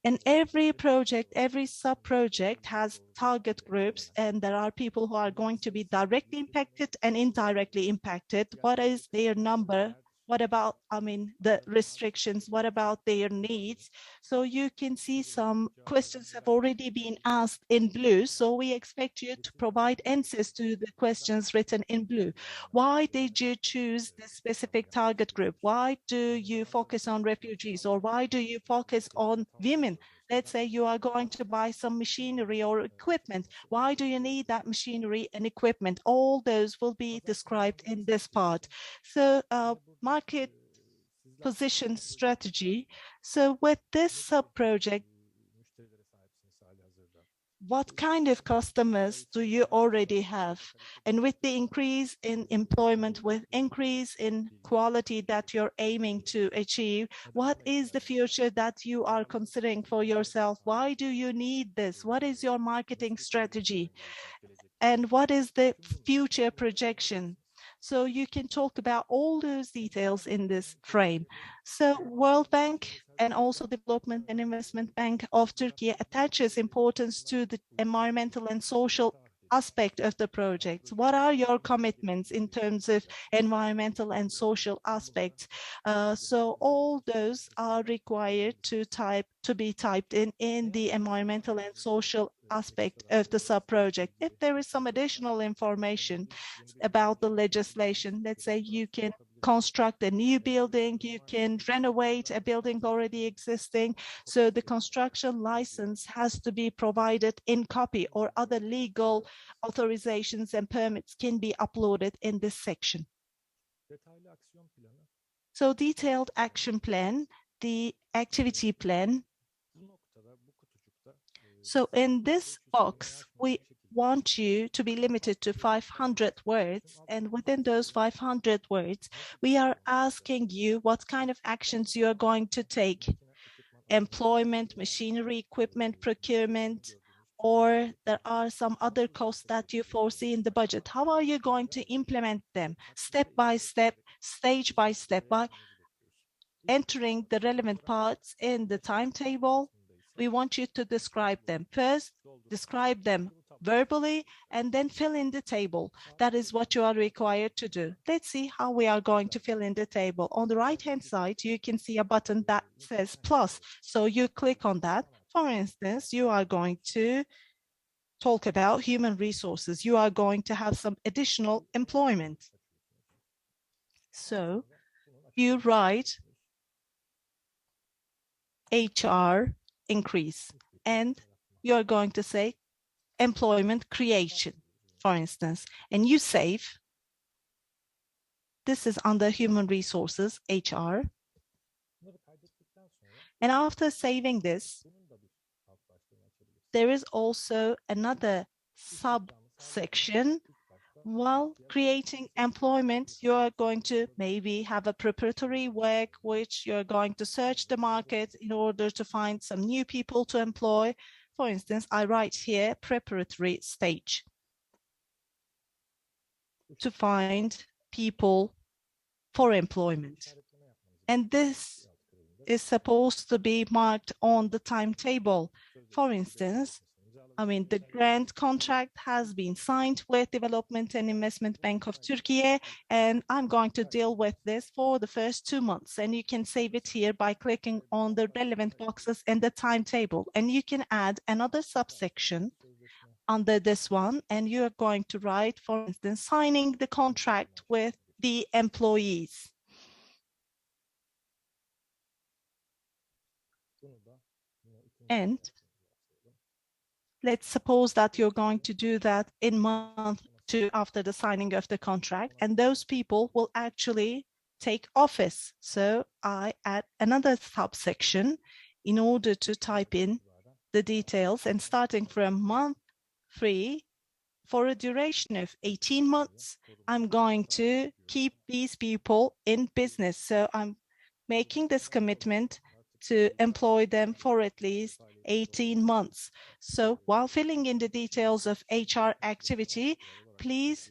And every project, every sub-project has target groups, and there are people who are going to be directly impacted and indirectly impacted. What is their number? What about, the restrictions? What about their needs? So you can see some questions have already been asked in blue. So we expect you to provide answers to the questions written in blue. Why did you choose this specific target group? Why do you focus on refugees, or why do you focus on women? Let's say you are going to buy some machinery or equipment. Why do you need that machinery and equipment? All those will be described in this part. So market position strategy. So with this sub-project, what kind of customers do you already have? And with the increase in employment, with increase in quality that you're aiming to achieve, what is the future that you are considering for yourself? Why do you need this? What is your marketing strategy? And what is the future projection? So you can talk about all those details in this frame. So World Bank and also Development and Investment Bank of Turkey attaches importance to the environmental and social aspect of the project. What are your commitments in terms of environmental and social aspects? So all those are required to be typed in the environmental and social aspect of the sub-project. If there is some additional information about the legislation, let's say you can construct a new building, you can renovate a building already existing. So the construction license has to be provided in copy, or other legal authorizations and permits can be uploaded in this section. So detailed action plan, the activity plan. So in this box, we want you to be limited to 500 words. And within those 500 words, we are asking you what kind of actions you are going to take. Employment, machinery, equipment, procurement, or there are some other costs that you foresee in the budget. How are you going to implement them? Step by step, stage by step, by entering the relevant parts in the timetable. We want you to describe them. First, describe them verbally, and then fill in the table. That is what you are required to do. Let's see how we are going to fill in the table. On the right-hand side, you can see a button that says plus. So you click on that. For instance, you are going to talk about human resources. You are going to have some additional employment. So you write HR increase, and you're going to say employment creation, for instance, and you save. This is under human resources, HR. And after saving this, there is also another subsection. While creating employment, you are going to maybe have a preparatory work, which you're going to search the market in order to find some new people to employ. For instance, I write here preparatory stage to find people for employment. And this is supposed to be marked on the timetable. For instance, the grant contract has been signed with Development and Investment Bank of Turkey, and I'm going to deal with this for the first 2 months. And you can save it here by clicking on the relevant boxes in the timetable. And you can add another subsection under this one, and you are going to write, for instance, signing the contract with the employees. And let's suppose that you're going to do that in month 2 after the signing of the contract, and those people will actually take office. So I add another subsection in order to type in the details, and starting from month 3, for a duration of 18 months, I'm going to keep these people in business. So I'm making this commitment to employ them for at least 18 months. So while filling in the details of HR activity, please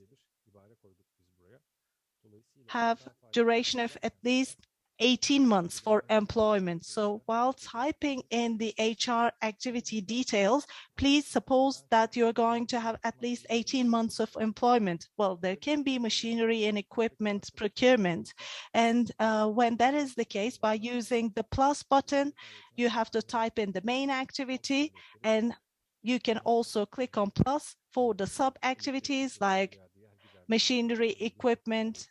have duration of at least 18 months for employment. So while typing in the HR activity details, please suppose that you're going to have at least 18 months of employment. Well, there can be machinery and equipment procurement. And when that is the case, by using the plus button, you have to type in the main activity, and you can also click on plus for the sub-activities like machinery, equipment,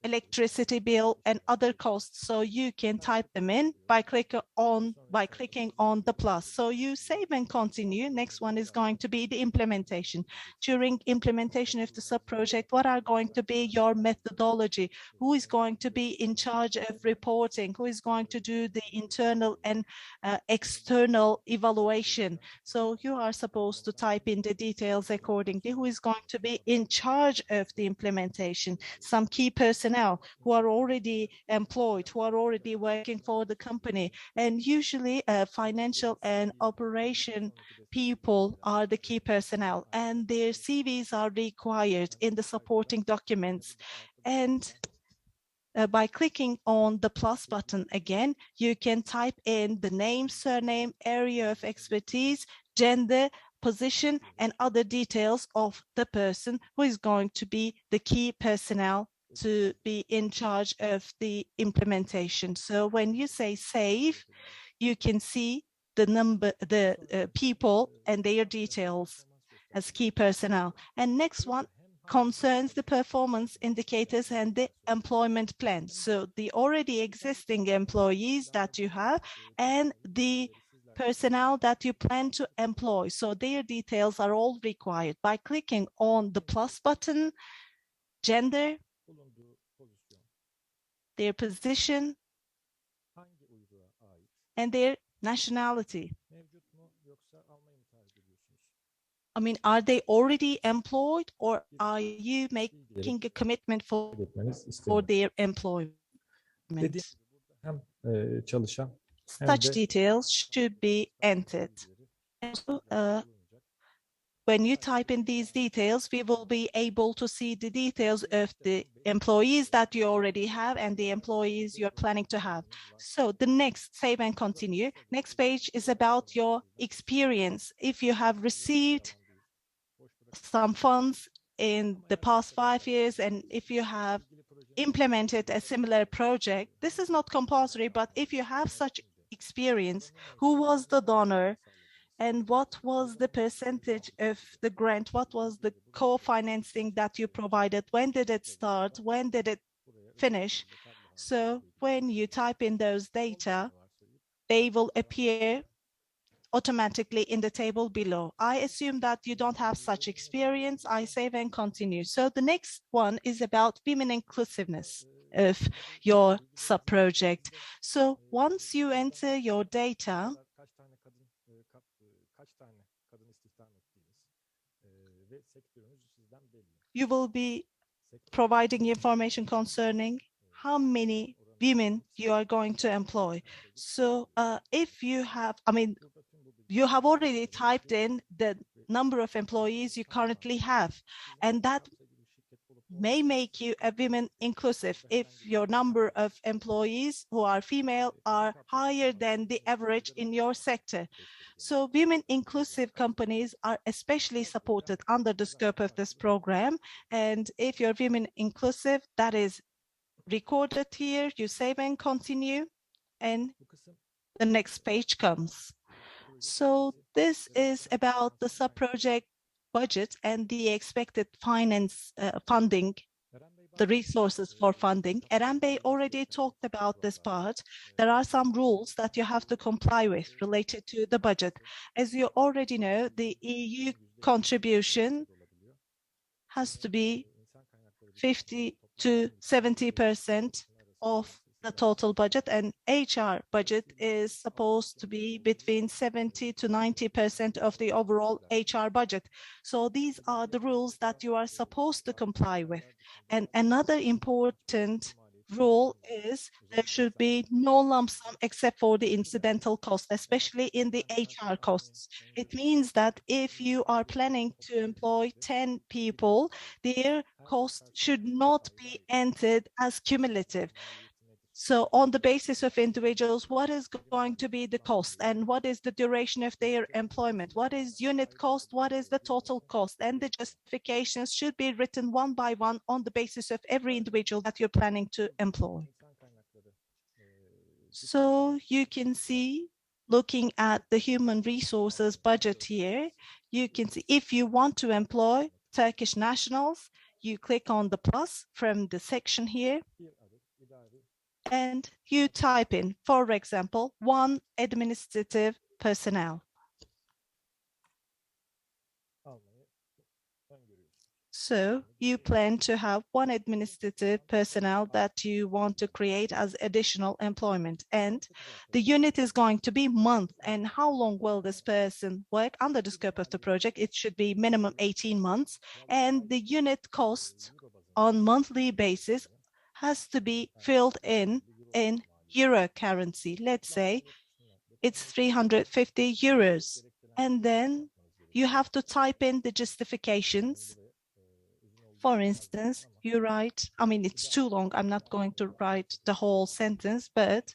electricity bill, and other costs. So you can type them in by clicking on the plus. So you save and continue. Next one is going to be the implementation. During implementation of the sub-project, what are going to be your methodology? Who is going to be in charge of reporting? Who is going to do the internal and external evaluation? So you are supposed to type in the details accordingly. Who is going to be in charge of the implementation? Some key personnel who are already employed, who are already working for the company. And usually financial and operation people are the key personnel, and their CVs are required in the supporting documents. And by clicking on the plus button again, you can type in the name, surname, area of expertise, gender, position, and other details of the person who is going to be the key personnel to be in charge of the implementation. So when you say save, you can see the number, the people and their details as key personnel. And next one concerns the performance indicators and the employment plan. So the already existing employees that you have and the personnel that you plan to employ. So their details are all required. By clicking on the plus button, gender, their position, and their nationality. Are they already employed, or are you making a commitment for their employment? Such details should be entered. Also, when you type in these details, we will be able to see the details of the employees that you already have and the employees you're planning to have. So the next, save and continue. Next page is about your experience. If you have received some funds in the past 5 years, and if you have implemented a similar project, this is not compulsory, but if you have such experience, who was the donor? And what was the percentage of the grant? What was the co-financing that you provided? When did it start? When did it finish? So when you type in those data, they will appear automatically in the table below. I assume that you don't have such experience. I save and continue. So the next one is about women inclusiveness of your sub-project. So once you enter your data, you will be providing information concerning how many women you are going to employ. So if you have, you have already typed in the number of employees you currently have, and that may make you a women inclusive if your number of employees who are female are higher than the average in your sector. So women inclusive companies are especially supported under the scope of this program. And if you're women inclusive, that is recorded here, you save and continue, and the next page comes. So this is about the sub-project budget and the expected funding, the resources for funding. Eren Bey already talked about this part. There are some rules that you have to comply with related to the budget. As you already know, the EU contribution has to be 50 to 70% of the total budget, and HR budget is supposed to be between 70 to 90% of the overall HR budget. So these are the rules that you are supposed to comply with. And another important rule is there should be no lump sum except for the incidental cost, especially in the HR costs. It means that if you are planning to employ 10 people, their cost should not be entered as cumulative. So on the basis of individuals, what is going to be the cost and what is the duration of their employment? What is unit cost? What is the total cost? And the justifications should be written one by one on the basis of every individual that you're planning to employ. So you can see, looking at the human resources budget here, you can see if you want to employ Turkish nationals, you click on the plus from the section here, and you type in, for example, 1 administrative personnel. So you plan to have 1 administrative personnel that you want to create as additional employment, and the unit is going to be month. And how long will this person work under the scope of the project? It should be minimum 18 months, and the unit cost on monthly basis has to be filled in euro currency. Let's say it's 350 euros. And then you have to type in the justifications. For instance, you write, it's too long. I'm not going to write the whole sentence, but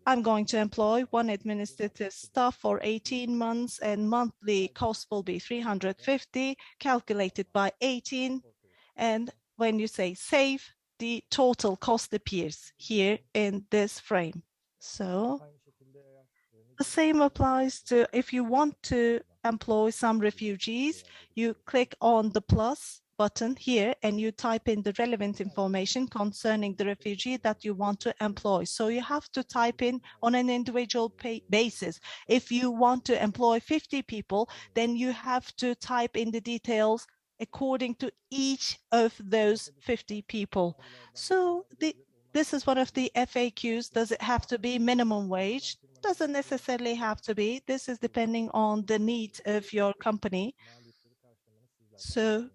I'm going to employ 1 administrative staff for 18 months and monthly cost will be 350 calculated by 18. And when you say save, the total cost appears here in this frame. So the same applies to if you want to employ some refugees, you click on the plus button here and you type in the relevant information concerning the refugee that you want to employ. So you have to type in on an individual basis. If you want to employ 50 people, then you have to type in the details according to each of those 50 people. So this is one of the FAQs. Does it have to be minimum wage? Doesn't necessarily have to be. This is depending on the needs of your company. So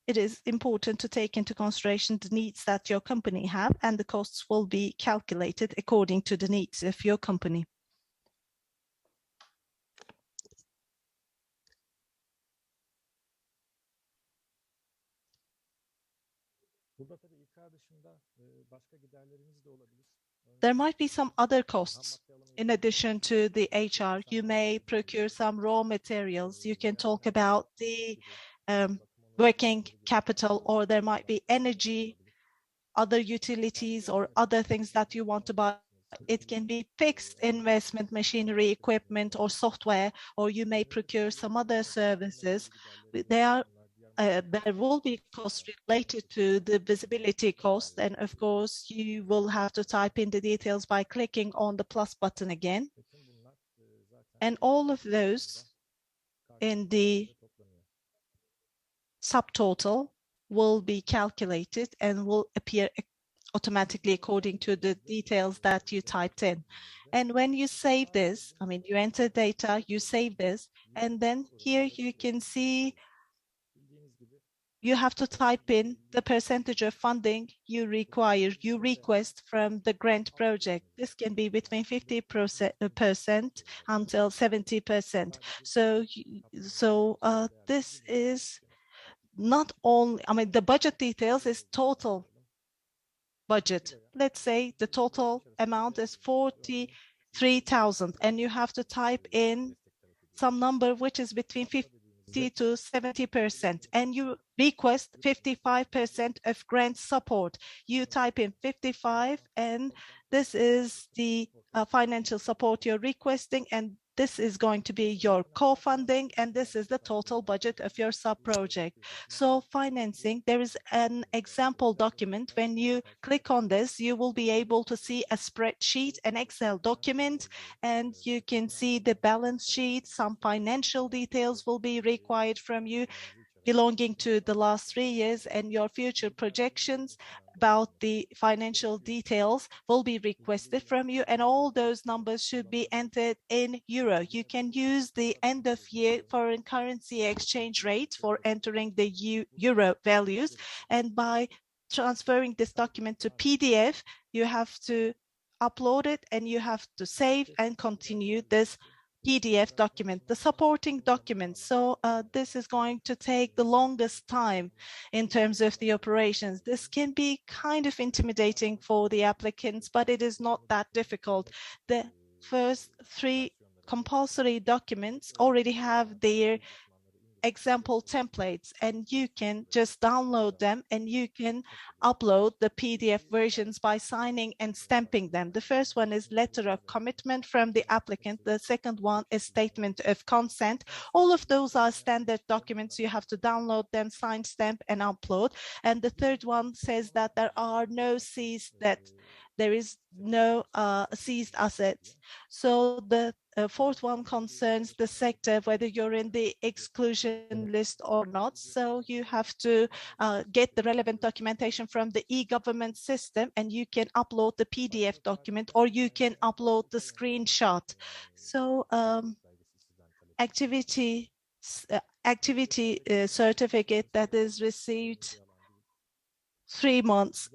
it is important to take into consideration the needs that your company have, and the costs will be calculated according to the needs of your company. There might be some other costs in addition to the HR. You may procure some raw materials. You can talk about the working capital, or there might be energy, other utilities, or other things that you want to buy. It can be fixed investment, machinery, equipment, or software, or you may procure some other services. There will be costs related to the visibility cost, and of course you will have to type in the details by clicking on the plus button again. And all of those in the subtotal will be calculated and will appear automatically according to the details that you typed in. And when you save this, I mean, you enter data, you save this, and then here you can see you have to type in the percentage of funding you require, you request from the grant project. This can be between 50% until 70%. So this is not only, I mean, the budget details is total budget. Let's say the total amount is 43,000 and you have to type in some number which is between 50 to 70% and you request 55% of grant support. You type in 55 and this is the financial support you're requesting, and this is going to be your co-funding, and this is the total budget of your sub-project. So financing, there is an example document. When you click on this, you will be able to see a spreadsheet, an Excel document, and you can see the balance sheet. Some financial details will be required from you belonging to the last 3 years, and your future projections about the financial details will be requested from you, and all those numbers should be entered in euro. You can use the end of year foreign currency exchange rate for entering the euro values, and by transferring this document to PDF, you have to upload it and you have to save and continue this PDF document, the supporting documents. So this is going to take the longest time in terms of the operations. This can be kind of intimidating for the applicants, but it is not that difficult. The first 3 compulsory documents already have their example templates, and you can just download them and you can upload the PDF versions by signing and stamping them. The first one is letter of commitment from the applicant. The second one is statement of consent. All of those are standard documents. You have to download them, sign, stamp, and upload. And the third one says that there are no seized debts. There is no seized assets. So the fourth one concerns the sector, whether you're in the exclusion list or not. So you have to get the relevant documentation from the e-government system, and you can upload the PDF document or you can upload the screenshot. So activity certificate that is received 3 months,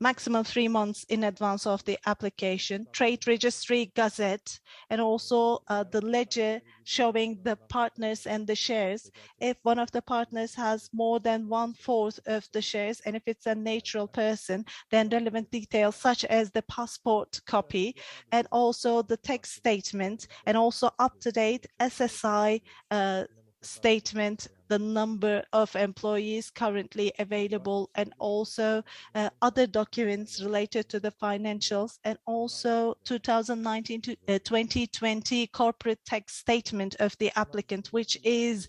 maximum 3 months in advance of the application, trade registry gazette, and also the ledger showing the partners and the shares. If one of the partners has more than 1/4 of the shares, and if it's a natural person, then relevant details such as the passport copy, and also the tax statement, and also up-to-date SSI statement, the number of employees currently available, and also other documents related to the financials, and also 2019 to 2020 corporate tax statement of the applicant, which is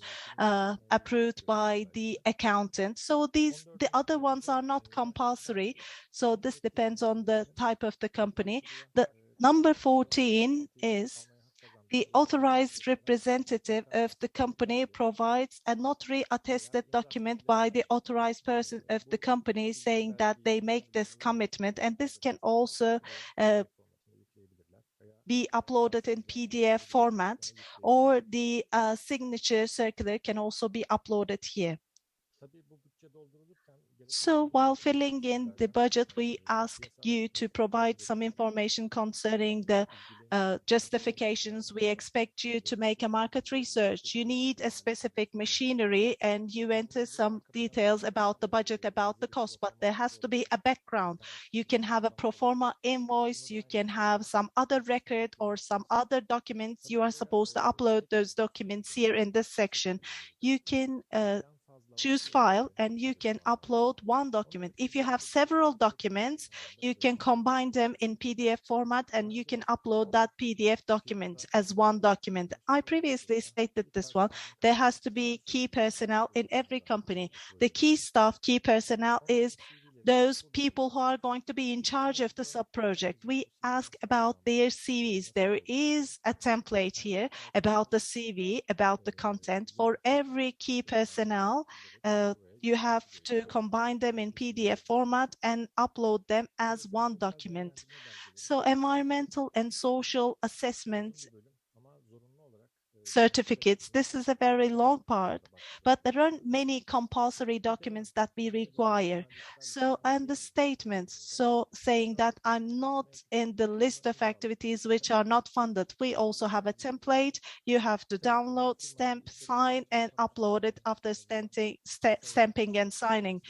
approved by the accountant. So the other ones are not compulsory. So this depends on the type of the company. The number 14 is the authorized representative of the company provides a notary attested document by the authorized person of the company saying that they make this commitment, and this can also be uploaded in PDF format, or the signature circular can also be uploaded here. So while filling in the budget, we ask you to provide some information concerning the justifications. We expect you to make a market research. You need a specific machinery, and you enter some details about the budget, about the cost, but there has to be a background. You can have a pro forma invoice, you can have some other record or some other documents. You are supposed to upload those documents here in this section. You can choose file and you can upload one document. If you have several documents, you can combine them in PDF format and you can upload that PDF document as one document. I previously stated this one. There has to be key personnel in every company. The key staff, key personnel is those people who are going to be in charge of the sub-project. We ask about their CVs. There is a template here about the CV, about the content. For every key personnel, you have to combine them in PDF format and upload them as one document. So environmental and social assessment certificates, this is a very long part, but there are many compulsory documents that we require. So, and the statements, so saying that I'm not in the list of activities which are not funded. We also have a template. You have to download, stamp, sign, and upload it after stamping and signing.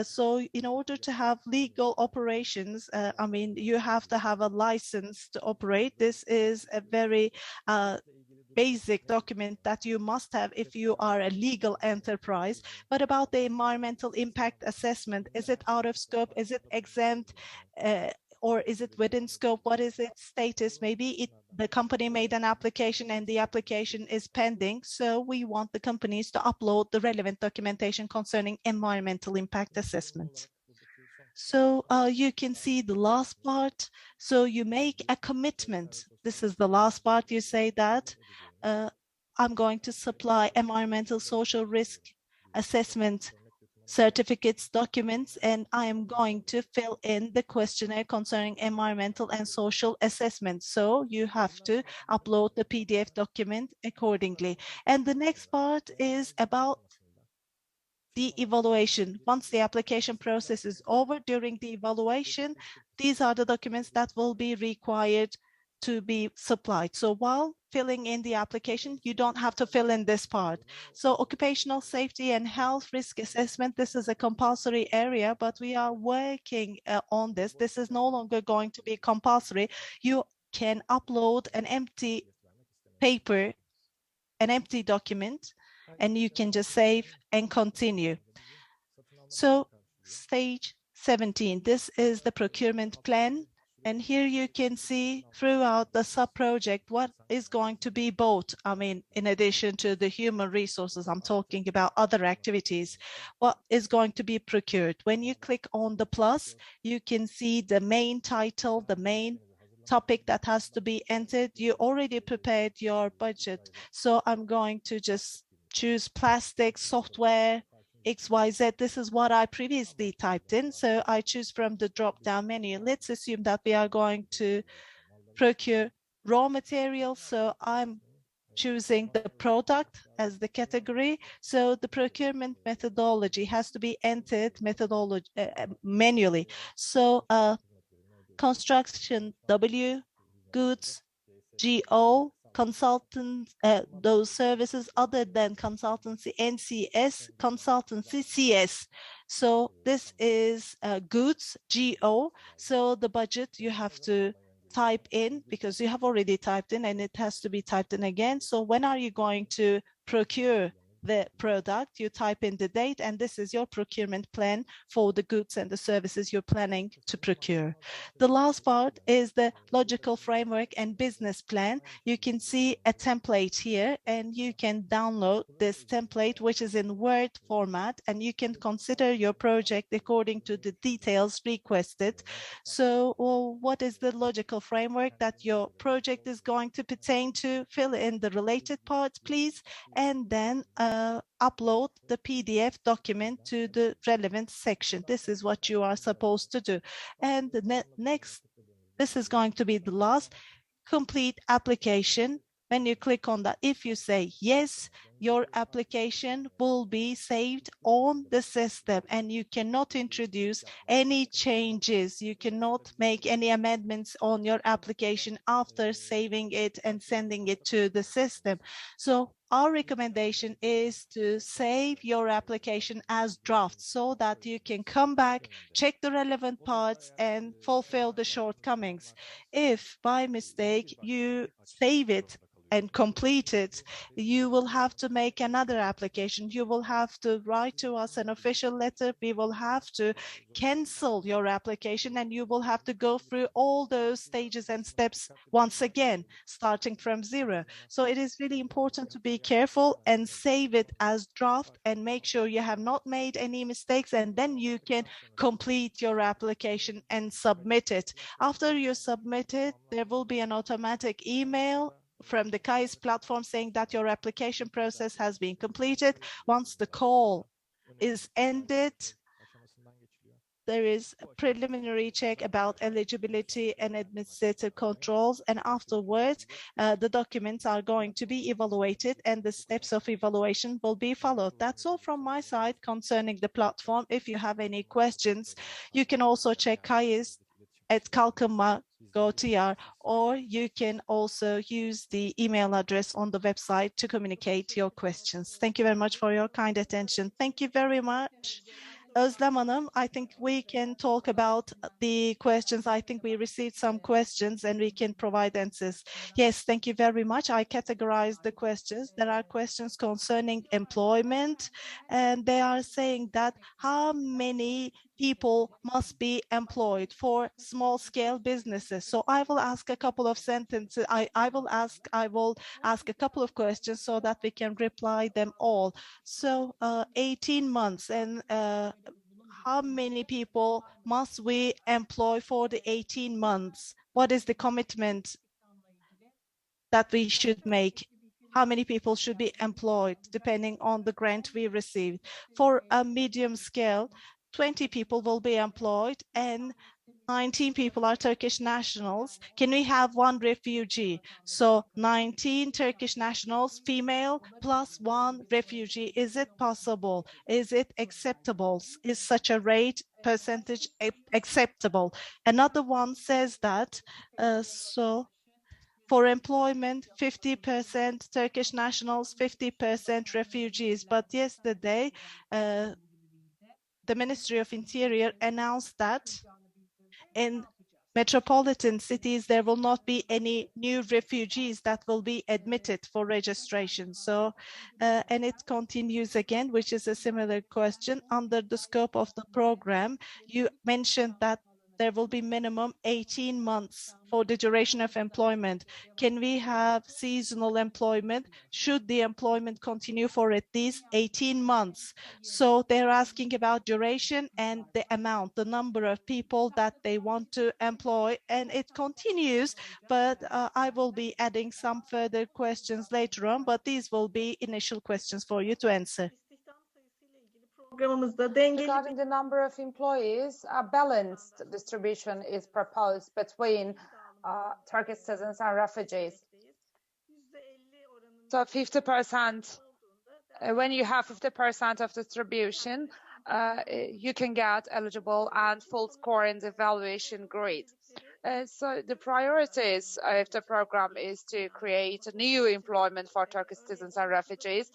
So in order to have legal operations, I mean, you have to have a license to operate. This is a very basic document that you must have if you are a legal enterprise. But about the environmental impact assessment, is it out of scope? Is it exempt? Or is it within scope? What is its status? Maybe the company made an application and the application is pending. So we want the companies to upload the relevant documentation concerning environmental impact assessment. So you can see the last part. So you make a commitment. This is the last part. You say that I'm going to supply environmental social risk assessment certificates, documents, and I am going to fill in the questionnaire concerning environmental and social assessment. So you have to upload the PDF document accordingly. And the next part is about the evaluation. Once the application process is over, during the evaluation, these are the documents that will be required to be supplied. So while filling in the application, you don't have to fill in this part. So occupational safety and health risk assessment, this is a compulsory area, but we are working on this. This is no longer going to be compulsory. You can upload an empty paper, an empty document, and you can just save and continue. So stage 17, this is the procurement plan. And here you can see throughout the sub-project what is going to be bought. I mean, in addition to the human resources, I'm talking about other activities. What is going to be procured? When you click on the plus, you can see the main title, the main topic that has to be entered. You already prepared your budget. So I'm going to just choose plastic, software, XYZ. This is what I previously typed in. So I choose from the drop-down menu. Let's assume that we are going to procure raw materials. So I'm choosing the product as the category. So the procurement methodology has to be entered manually. So construction W, goods, GO, consultants, those services other than consultancy, NCS, consultancy, CS. So this is goods, GO. So the budget you have to type in because you have already typed in and it has to be typed in again. So when are you going to procure the product? You type in the date, and this is your procurement plan for the goods and the services you're planning to procure. The last part is the logical framework and business plan. You can see a template here, and you can download this template, which is in Word format, and you can consider your project according to the details requested. So, well, what is the logical framework that your project is going to pertain to? Fill in the related parts, please, and then upload the PDF document to the relevant section. This is what you are supposed to do. And the next, this is going to be the last, complete application. When you click on that, if you say yes, your application will be saved on the system and you cannot introduce any changes. You cannot make any amendments on your application after saving it and sending it to the system. So our recommendation is to save your application as draft so that you can come back, check the relevant parts and fulfill the shortcomings. If by mistake you save it and complete it, you will have to make another application. You will have to write to us an official letter. We will have to cancel your application, and you will have to go through all those stages and steps once again, starting from zero. So it is really important to be careful and save it as draft and make sure you have not made any mistakes, and then you can complete your application and submit it. After you submit it, there will be an automatic email from the KAIS platform saying that your application process has been completed. Once the call is ended, there is a preliminary check about eligibility and administrative controls, and afterwards the documents are going to be evaluated and the steps of evaluation will be followed. That's all from my side concerning the platform. If you have any questions, you can also check KAIS at kalkınma.gov.tr, or you can also use the email address on the website to communicate your questions. Thank you very much for your kind attention. Thank you very much. Özlem Hanım, I think we can talk about the questions. I think we received some questions and we can provide answers. Yes, thank you very much. I categorized the questions. There are questions concerning employment, and they are saying that how many people must be employed for small scale businesses. So I will ask a couple of sentences. I will ask a couple of questions so that we can reply them all. So 18 months, and how many people must we employ for the 18 months? What is the commitment that we should make? How many people should be employed depending on the grant we receive? For a medium scale, 20 people will be employed and 19 people are Turkish nationals. Can we have one refugee? So 19 Turkish nationals, female, plus one refugee. Is it possible? Is it acceptable? Is such a rate percentage acceptable? Another one says that, so for employment, 50% Turkish nationals, 50% refugees. But yesterday, the Ministry of Interior announced that in metropolitan cities, there will not be any new refugees that will be admitted for registration. So, and it continues again, which is a similar question. Under the scope of the program, you mentioned that there will be minimum 18 months for the duration of employment. Can we have seasonal employment? Should the employment continue for at least 18 months? So they're asking about duration and the amount, the number of people that they want to employ, and it continues, but I will be adding some further questions later on, but these will be initial questions for you to answer. Regarding the number of employees, a balanced distribution is proposed between Turkish citizens and refugees. So 50%, when you have 50% of distribution, you can get eligible and full score in the evaluation grade. So the priorities of the program is to create new employment for Turkish citizens and refugees.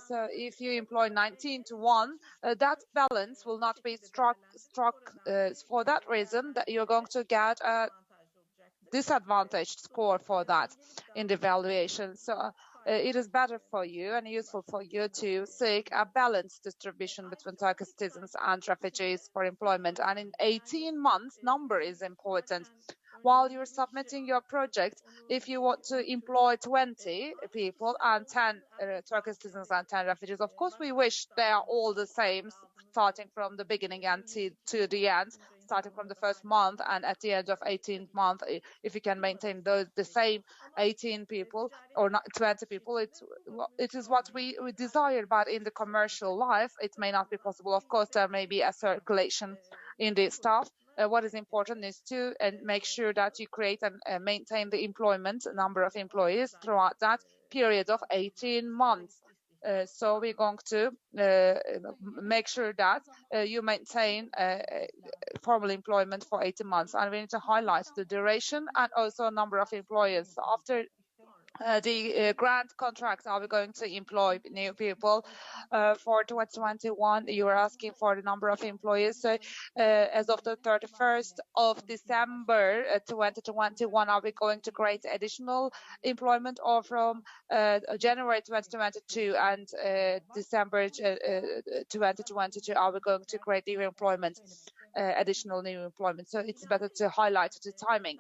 So if you employ 19 to 1, that balance will not be struck for that reason, that you're going to get a disadvantaged score for that in the evaluation. So it is better for you and useful for you to seek a balanced distribution between Turkish citizens and refugees for employment. And in 18 months, number is important. While you're submitting your project, if you want to employ 20 people and 10 Turkish citizens and 10 refugees, of course we wish they are all the same, starting from the beginning and to the end, starting from the first month and at the end of 18th month, if you can maintain the same 18 people or not 20 people, it is what we desire. But in the commercial life, it may not be possible. Of course, there may be a circulation in the staff. What is important is to make sure that you create and maintain the employment number of employees throughout that period of 18 months. So we're going to make sure that you maintain formal employment for 18 months. And we need to highlight the duration and also number of employees. After the grant contracts, are we going to employ new people? For 2021, you were asking for the number of employees. So as of the 31st of December 2021, are we going to create additional employment, or from January 2022 and December 2022, are we going to create new employment, additional new employment? So it's better to highlight the timing.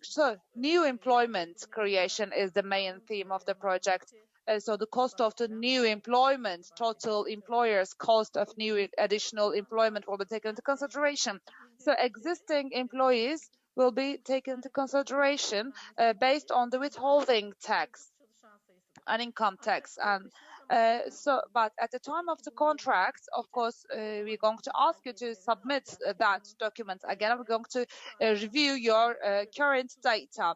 So new employment creation is the main theme of the project. So the cost of the new employment, total employers' cost of new additional employment will be taken into consideration. So existing employees will be taken into consideration based on the withholding tax and income tax. And but at the time of the contract, of course, we're going to ask you to submit that document again. We're going to review your current data.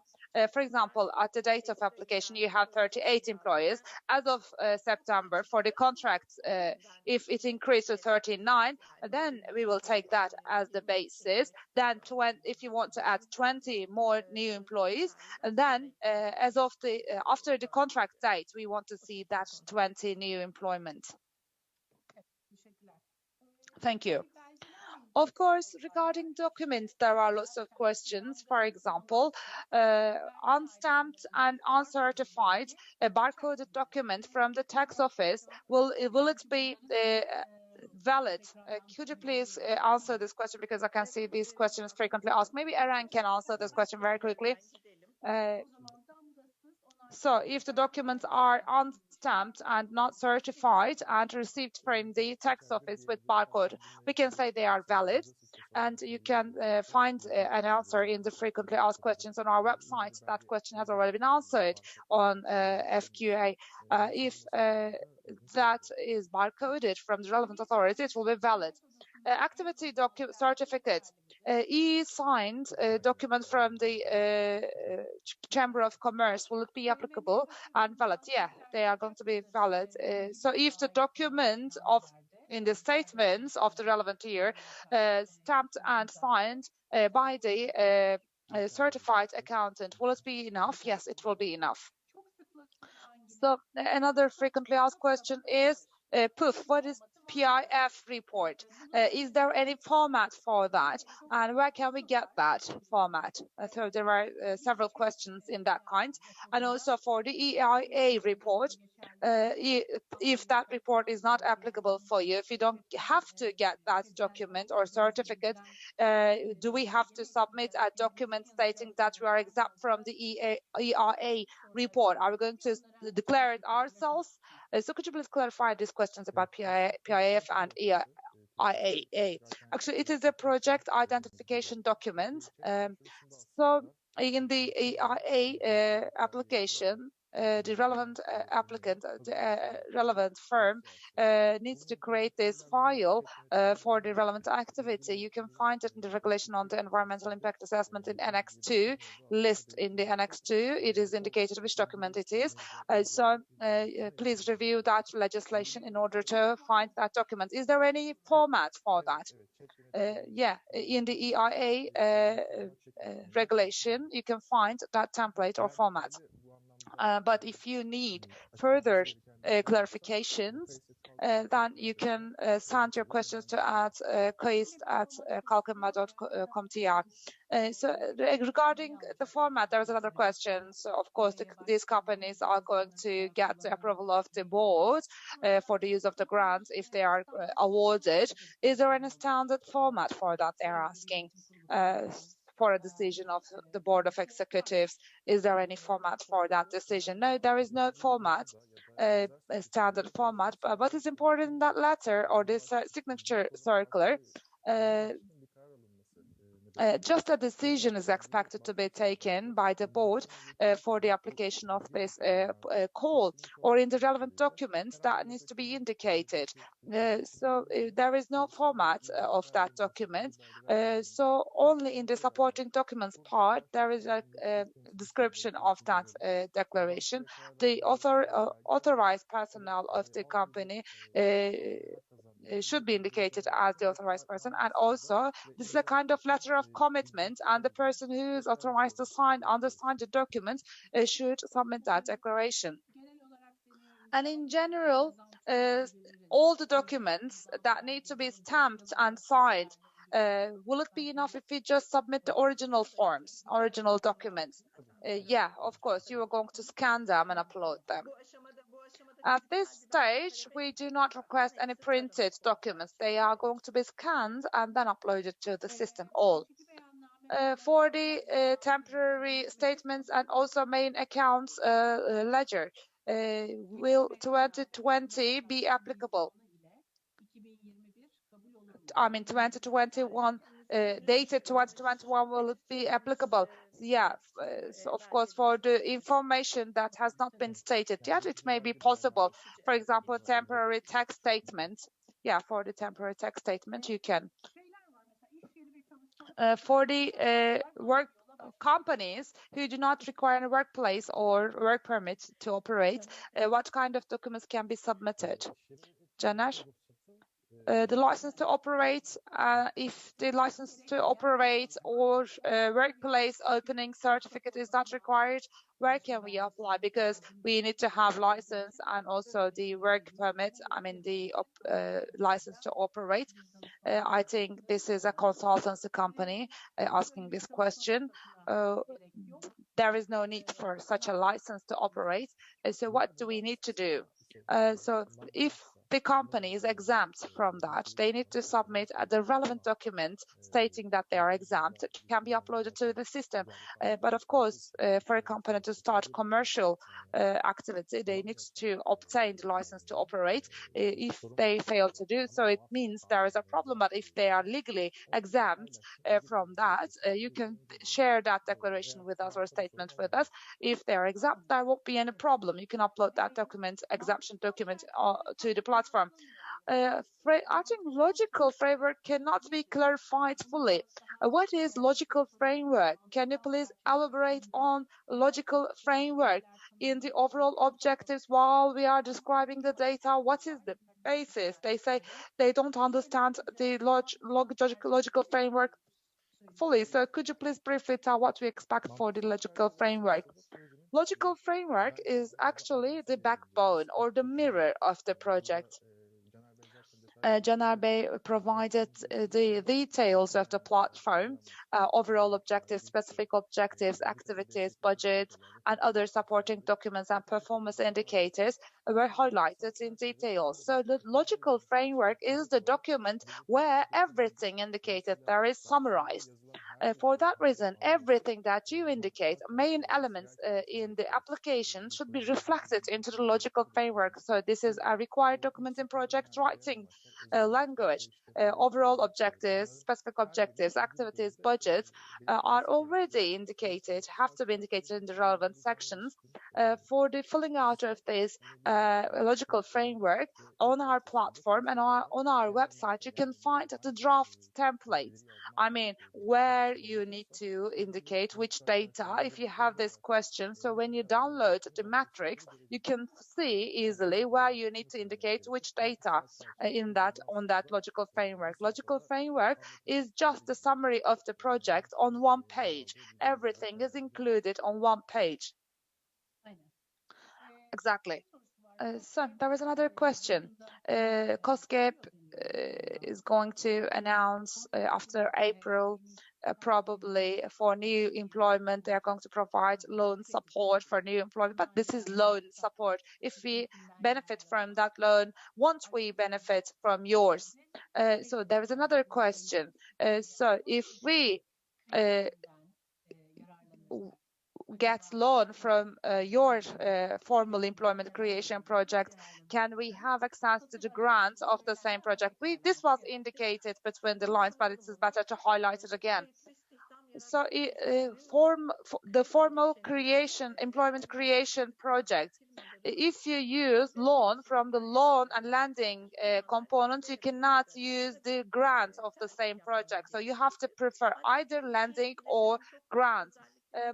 For example, at the date of application, you have 38 employees. As of September, for the contract, if it increased to 39, then we will take that as the basis. Then if you want to add 20 more new employees, and then as of the after the contract date, we want to see that 20 new employment. Thank you. Of course, regarding documents, there are lots of questions. For example, unstamped and uncertified barcoded document from the tax office, will it be valid? Could you please answer this question, because I can see these questions frequently asked. Maybe Eren can answer this question very quickly. So if the documents are unstamped and not certified and received from the tax office with barcode, we can say they are valid. And you can find an answer in the frequently asked questions on our website. That question has already been answered on FQA. If that is barcoded from the relevant authority, it will be valid. Activity certificate, e-signed document from the Chamber of Commerce, will it be applicable and valid? Yeah, they are going to be valid. So if the document in the statements of the relevant year stamped and signed by the certified accountant, will it be enough? Yes, it will be enough. So another frequently asked question is PUF. What is PIF report? Is there any format for that, and where can we get that format? So there are several questions in that kind. And also for the EIA report, if that report is not applicable for you, if you don't have to get that document or certificate, do we have to submit a document stating that we are exempt from the EIA report? Are we going to declare it ourselves? So could you please clarify these questions about PIF and EIA? Actually, it is a project identification document. So in the EIA application, the relevant applicant, the relevant firm needs to create this file for the relevant activity. You can find it in the regulation on the environmental impact assessment in Annex 2, list in the Annex 2. It is indicated which document it is. So please review that legislation in order to find that document. Is there any format for that? Yeah, in the EIA regulation, you can find that template or format. But if you need further clarifications, then you can send your questions to kalkınma.com.tr. So regarding the format, there is another question. So of course, these companies are going to get the approval of the board for the use of the grants if they are awarded. Is there any standard format for that, they're asking? For a decision of the Board of Executives, is there any format for that decision? No, there is no format, a standard format. But what is important in that letter or this signature circular? Just a decision is expected to be taken by the board for the application of this call, or in the relevant documents that needs to be indicated. So there is no format of that document. So only in the supporting documents part, there is a description of that declaration. The authorized personnel of the company should be indicated as the authorized person. And also, this is a kind of letter of commitment, and the person who is authorized to undersign the document should submit that declaration. And in general, all the documents that need to be stamped and signed, will it be enough if we just submit the original forms, original documents? Yeah, of course, you are going to scan them and upload them. At this stage, we do not request any printed documents. They are going to be scanned and then uploaded to the system, all. For the temporary statements and also main accounts ledger, will 2020 be applicable? I mean, 2021, dated 2021, will it be applicable? Yeah, so of course, for the information that has not been stated yet, it may be possible. For example, temporary tax statement. Yeah, for the temporary tax statement, you can. For the work companies who do not require a workplace or work permit to operate, what kind of documents can be submitted? Caner? The license to operate, if the license to operate or workplace opening certificate is not required, where can we apply? Because we need to have license and also the work permit, I mean the license to operate. I think this is a consultancy company asking this question. There is no need for such a license to operate. So what do we need to do? So if the company is exempt from that, they need to submit the relevant document stating that they are exempt. It can be uploaded to the system. But of course, for a company to start commercial activity, they need to obtain the license to operate. If they fail to do so, it means there is a problem. But if they are legally exempt from that, you can share that declaration with us or statement with us. If they are exempt, there won't be any problem. You can upload that document, exemption document, to the platform. I think logical framework cannot be clarified fully. What is logical framework? Can you please elaborate on logical framework in the overall objectives while we are describing the data? What is the basis? They say they don't understand the logical framework fully. So could you please briefly tell what we expect for the logical framework? Logical framework is actually the backbone or the mirror of the project. Caner Bey provided the details of the platform, overall objectives, specific objectives, activities, budget, and other supporting documents and performance indicators were highlighted in detail. So the logical framework is the document where everything indicated there is summarized. For that reason, everything that you indicate, main elements in the application, should be reflected into the logical framework. So this is a required document in project writing language. Overall objectives, specific objectives, activities, budgets are already indicated, have to be indicated in the relevant sections. For the filling out of this logical framework on our platform and on our website, you can find the draft templates. I mean, where you need to indicate which data if you have this question. So when you download the matrix, you can see easily where you need to indicate which data on that logical framework. Logical framework is just the summary of the project on one page. Everything is included on one page. Exactly. So there is another question. COSGAP is going to announce after April, probably for new employment, they are going to provide loan support for new employment, but this is loan support. If we benefit from that loan, won't we benefit from yours? So there is another question. So if we gets loan from your formal employment creation project, can we have access to the grant of the same project? This was indicated between the lines, but it is better to highlight it again. So the formal employment creation project, if you use loan from the loan and lending components, you cannot use the grant of the same project. So you have to prefer either lending or grant.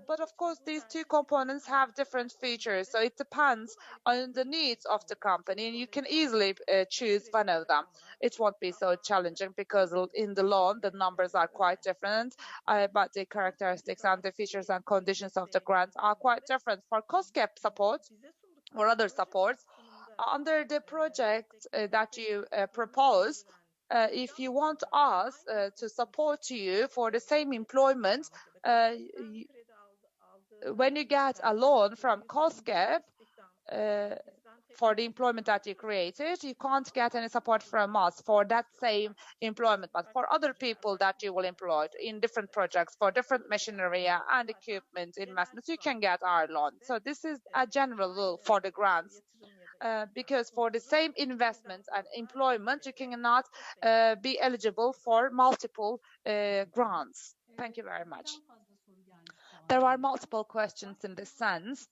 But of course, these two components have different features, so it depends on the needs of the company, and you can easily choose one of them. It won't be so challenging because in the loan, the numbers are quite different, but the characteristics and the features and conditions of the grants are quite different. For cost cap support or other supports, under the project that you propose, if you want us to support you for the same employment, when you get a loan from COSGAP for the employment that you created, you can't get any support from us for that same employment. But for other people that you will employ in different projects for different machinery and equipment investments, you can get our loan. So this is a general rule for the grants. Because for the same investment and employment, you cannot be eligible for multiple grants. Thank you very much. There are multiple questions in this sense.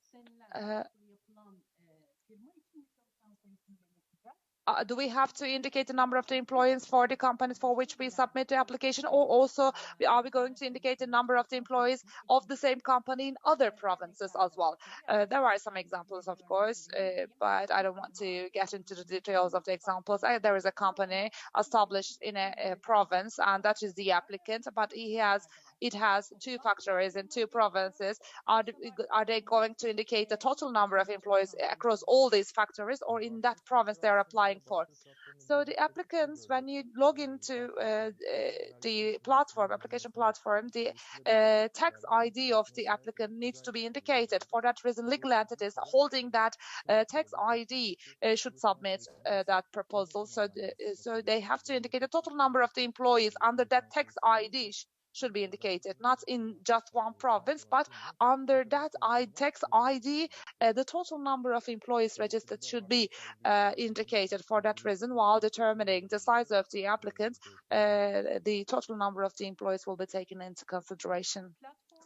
Do we have to indicate the number of the employees for the companies for which we submit the application, or also are we going to indicate the number of the employees of the same company in other provinces as well? There are some examples, of course, but I don't want to get into the details of the examples. There is a company established in a province, and that is the applicant, but it has two factories in two provinces. Are they going to indicate the total number of employees across all these factories, or in that province they're applying for? So the applicants, when you log into the application platform, the tax ID of the applicant needs to be indicated. For that reason, legal entities holding that tax ID should submit that proposal. So they have to indicate the total number of the employees under that tax ID should be indicated, not in just one province, but under that tax ID, the total number of employees registered should be indicated. For that reason, while determining the size of the applicant, the total number of the employees will be taken into consideration.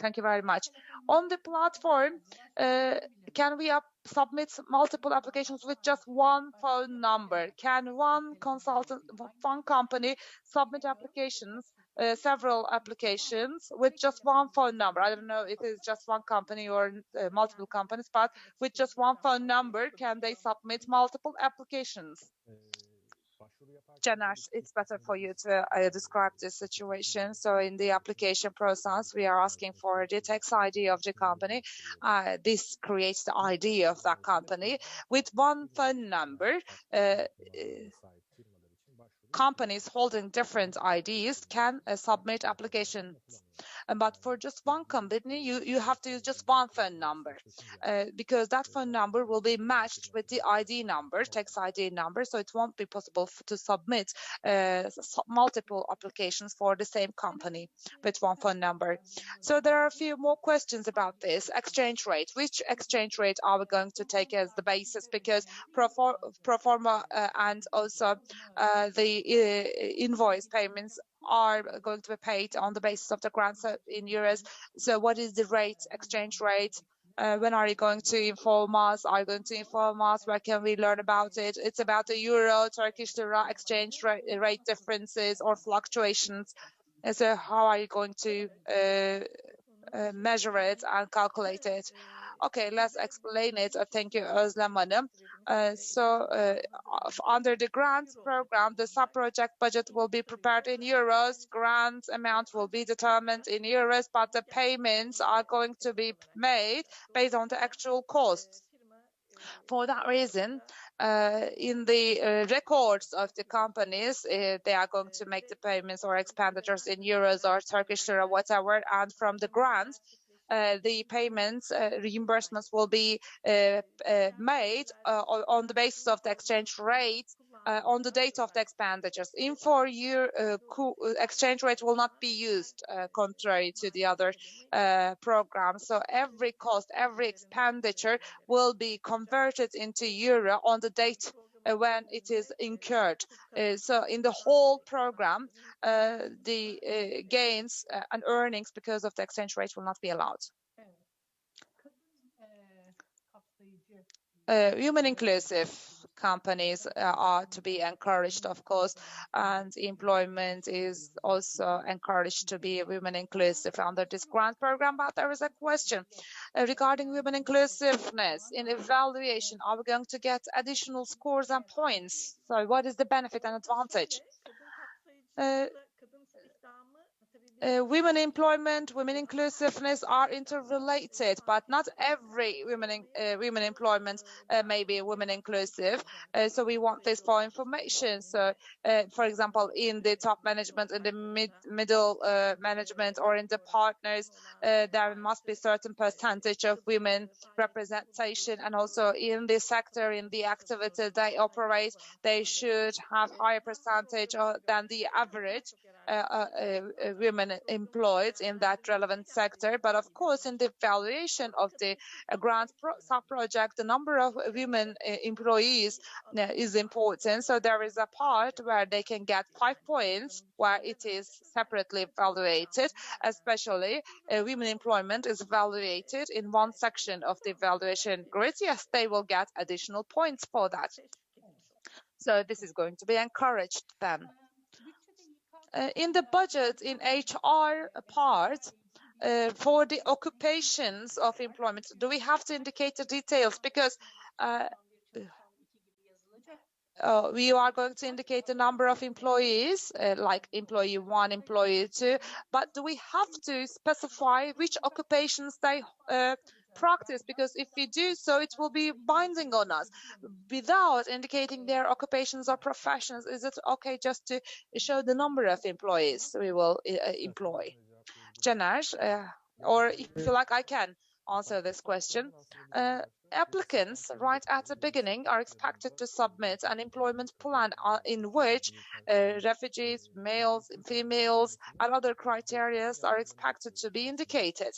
Thank you very much. On the platform, can we submit multiple applications with just one phone number? Can one company submit applications, several applications with just one phone number? I don't know if it's just one company or multiple companies, but with just one phone number, can they submit multiple applications? Caner, it's better for you to describe the situation. So in the application process, we are asking for the tax ID of the company. This creates the ID of that company. With one phone number, companies holding different IDs can submit applications. But for just one company, you have to use just one phone number because that phone number will be matched with the ID number, tax ID number, so it won't be possible to submit multiple applications for the same company with one phone number. So there are a few more questions about this. Exchange rate. Which exchange rate are we going to take as the basis? Because pro forma and also the invoice payments are going to be paid on the basis of the grants in euros. So what is the rate, exchange rate? When are you going to inform us? Are you going to inform us? Where can we learn about it? It's about the euro, Turkish lira exchange rate differences or fluctuations. So how are you going to measure it and calculate it? Okay, let's explain it. Thank you, Özlem Hanım. Under the grants program, the sub-project budget will be prepared in euros, grant amount will be determined in euros, but the payments are going to be made based on the actual costs. For that reason, in the records of the companies, they are going to make the payments or expenditures in euros or Turkish lira, whatever, and from the grants, the payments, reimbursements will be made on the basis of the exchange rate on the date of the expenditures. In 4-year exchange rate will not be used, contrary to the other programs. So every cost, every expenditure will be converted into euro on the date when it is incurred. So in the whole program, the gains and earnings because of the exchange rate will not be allowed. Human inclusive. companies are to be encouraged, of course, and employment is also encouraged to be women inclusive under this grant program. But there is a question regarding women inclusiveness in evaluation. Are we going to get additional scores and points? So what is the benefit and advantage? Women employment, women inclusiveness are interrelated, but not every women employment may be women inclusive. So we want this for information. So, for example, in the top management, in the middle management, or in the partners, there must be certain percentage of women representation, and also in the sector, in the activity they operate, they should have higher percentage than the average women employed in that relevant sector. But of course, in the evaluation of the grant sub-project, the number of women employees is important. So there is a part where they can get 5 points, where it is separately evaluated. Especially women employment is evaluated in one section of the evaluation grid. Yes, they will get additional points for that. So this is going to be encouraged then. In the budget, in HR part, for the occupations of employment, do we have to indicate the details? Because we are going to indicate the number of employees, like employee 1, employee 2, but do we have to specify which occupations they practice? Because if we do so, it will be binding on us. Without indicating their occupations or professions, is it okay just to show the number of employees we will employ? Caner, or if you like, I can answer this question. Applicants, right at the beginning, are expected to submit an employment plan in which refugees, males, females, and other criteria are expected to be indicated.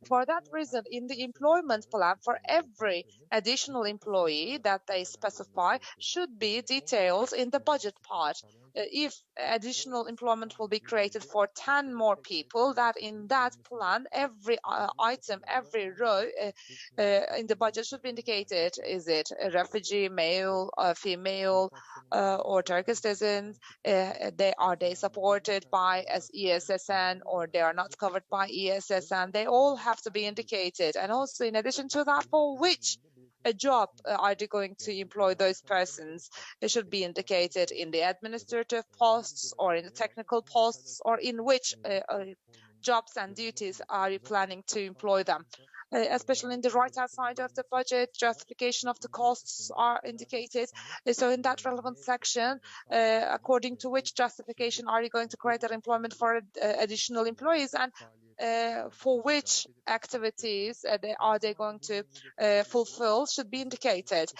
For that reason, in the employment plan, for every additional employee that they specify, should be details in the budget part. If additional employment will be created for 10 more people, that in that plan, every item, every row in the budget should be indicated. Is it a refugee, male, female, or Turkish citizens? Are they supported by ESSN, or they are not covered by ESSN? They all have to be indicated. And also, in addition to that, for which a job are they going to employ those persons? They should be indicated in the administrative posts, or in the technical posts, or in which jobs and duties are you planning to employ them. Especially in the right-hand side of the budget, justification of the costs are indicated. So in that relevant section, according to which justification are you going to create that employment for additional employees, and for which activities are they going to fulfill should be indicated.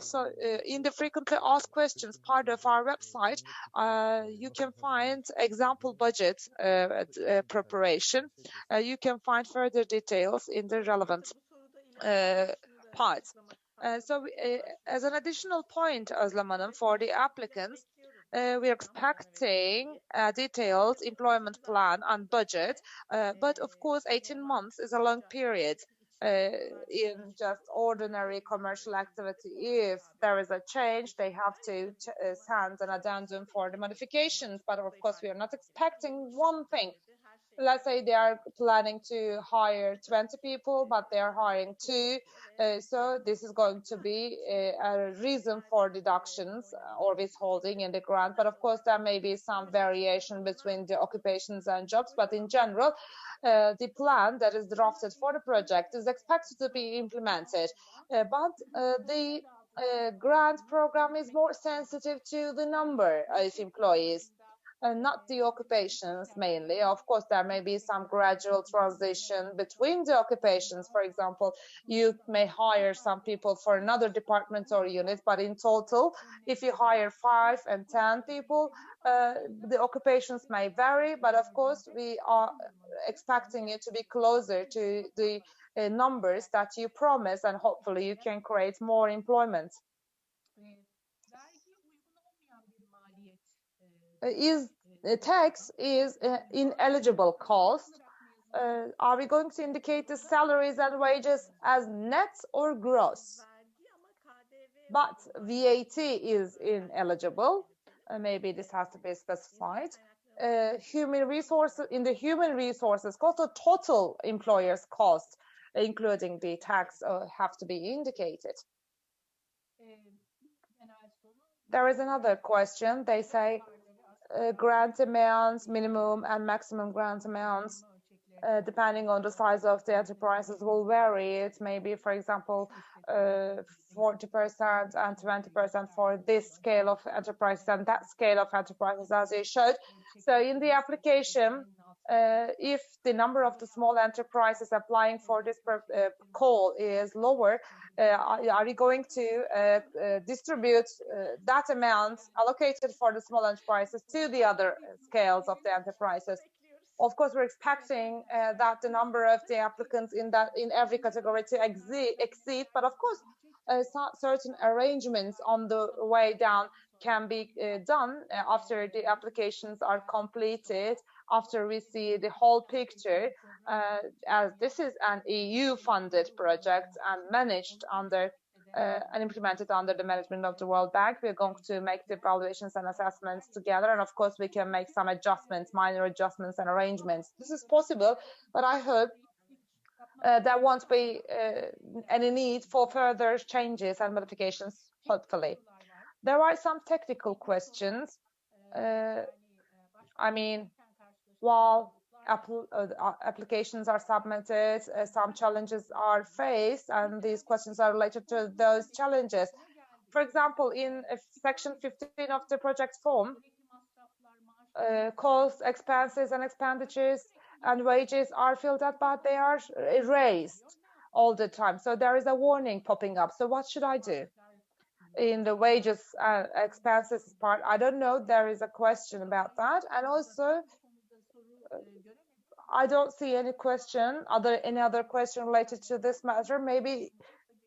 So in the frequently asked questions part of our website, you can find example budget preparation. You can find further details in the relevant parts. So as an additional point, Özlem Hanım, for the applicants, we are expecting a detailed employment plan and budget, but of course 18 months is a long period. In just ordinary commercial activity, if there is a change, they have to send an addendum for the modifications. But of course, we are not expecting one thing. Let's say they are planning to hire 20 people, but they are hiring 2. So this is going to be a reason for deductions or withholding in the grant. But of course, there may be some variation between the occupations and jobs. But in general, the plan that is drafted for the project is expected to be implemented. But the grant program is more sensitive to the number of employees, not the occupations mainly. Of course, there may be some gradual transition between the occupations. For example, you may hire some people for another department or unit, but in total, if you hire 5 and 10 people, the occupations may vary. But of course, we are expecting you to be closer to the numbers that you promise, and hopefully you can create more employment. Tax is ineligible cost. Are we going to indicate the salaries and wages as net or gross? but VAT is ineligible. Maybe this has to be specified. Human resources, in the human resources cost, the total employer's cost, including the tax, have to be indicated. There is another question. They say grant amounts, minimum and maximum grant amounts, depending on the size of the enterprises, will vary. It may be, for example, 40% and 20% for this scale of enterprises and that scale of enterprises, as you showed. So in the application, if the number of the small enterprises applying for this call is lower, are you going to distribute that amount allocated for the small enterprises to the other scales of the enterprises? Of course, we're expecting that the number of the applicants in every category to exceed, but of course, certain arrangements on the way down can be done after the applications are completed, after we see the whole picture, as this is an EU-funded project and managed under and implemented under the management of the World Bank. We're going to make the evaluations and assessments together, and of course we can make some adjustments, minor adjustments and arrangements. This is possible, but I hope there won't be any need for further changes and modifications, hopefully. There are some technical questions. I mean, while applications are submitted, some challenges are faced, and these questions are related to those challenges. For example, in section 15 of the project form, costs, expenses and expenditures and wages are filled out, but they are erased all the time. So there is a warning popping up. So what should I do? In the wages expenses part, I don't know, there is a question about that. And also, I don't see any question, any other question related to this matter. Maybe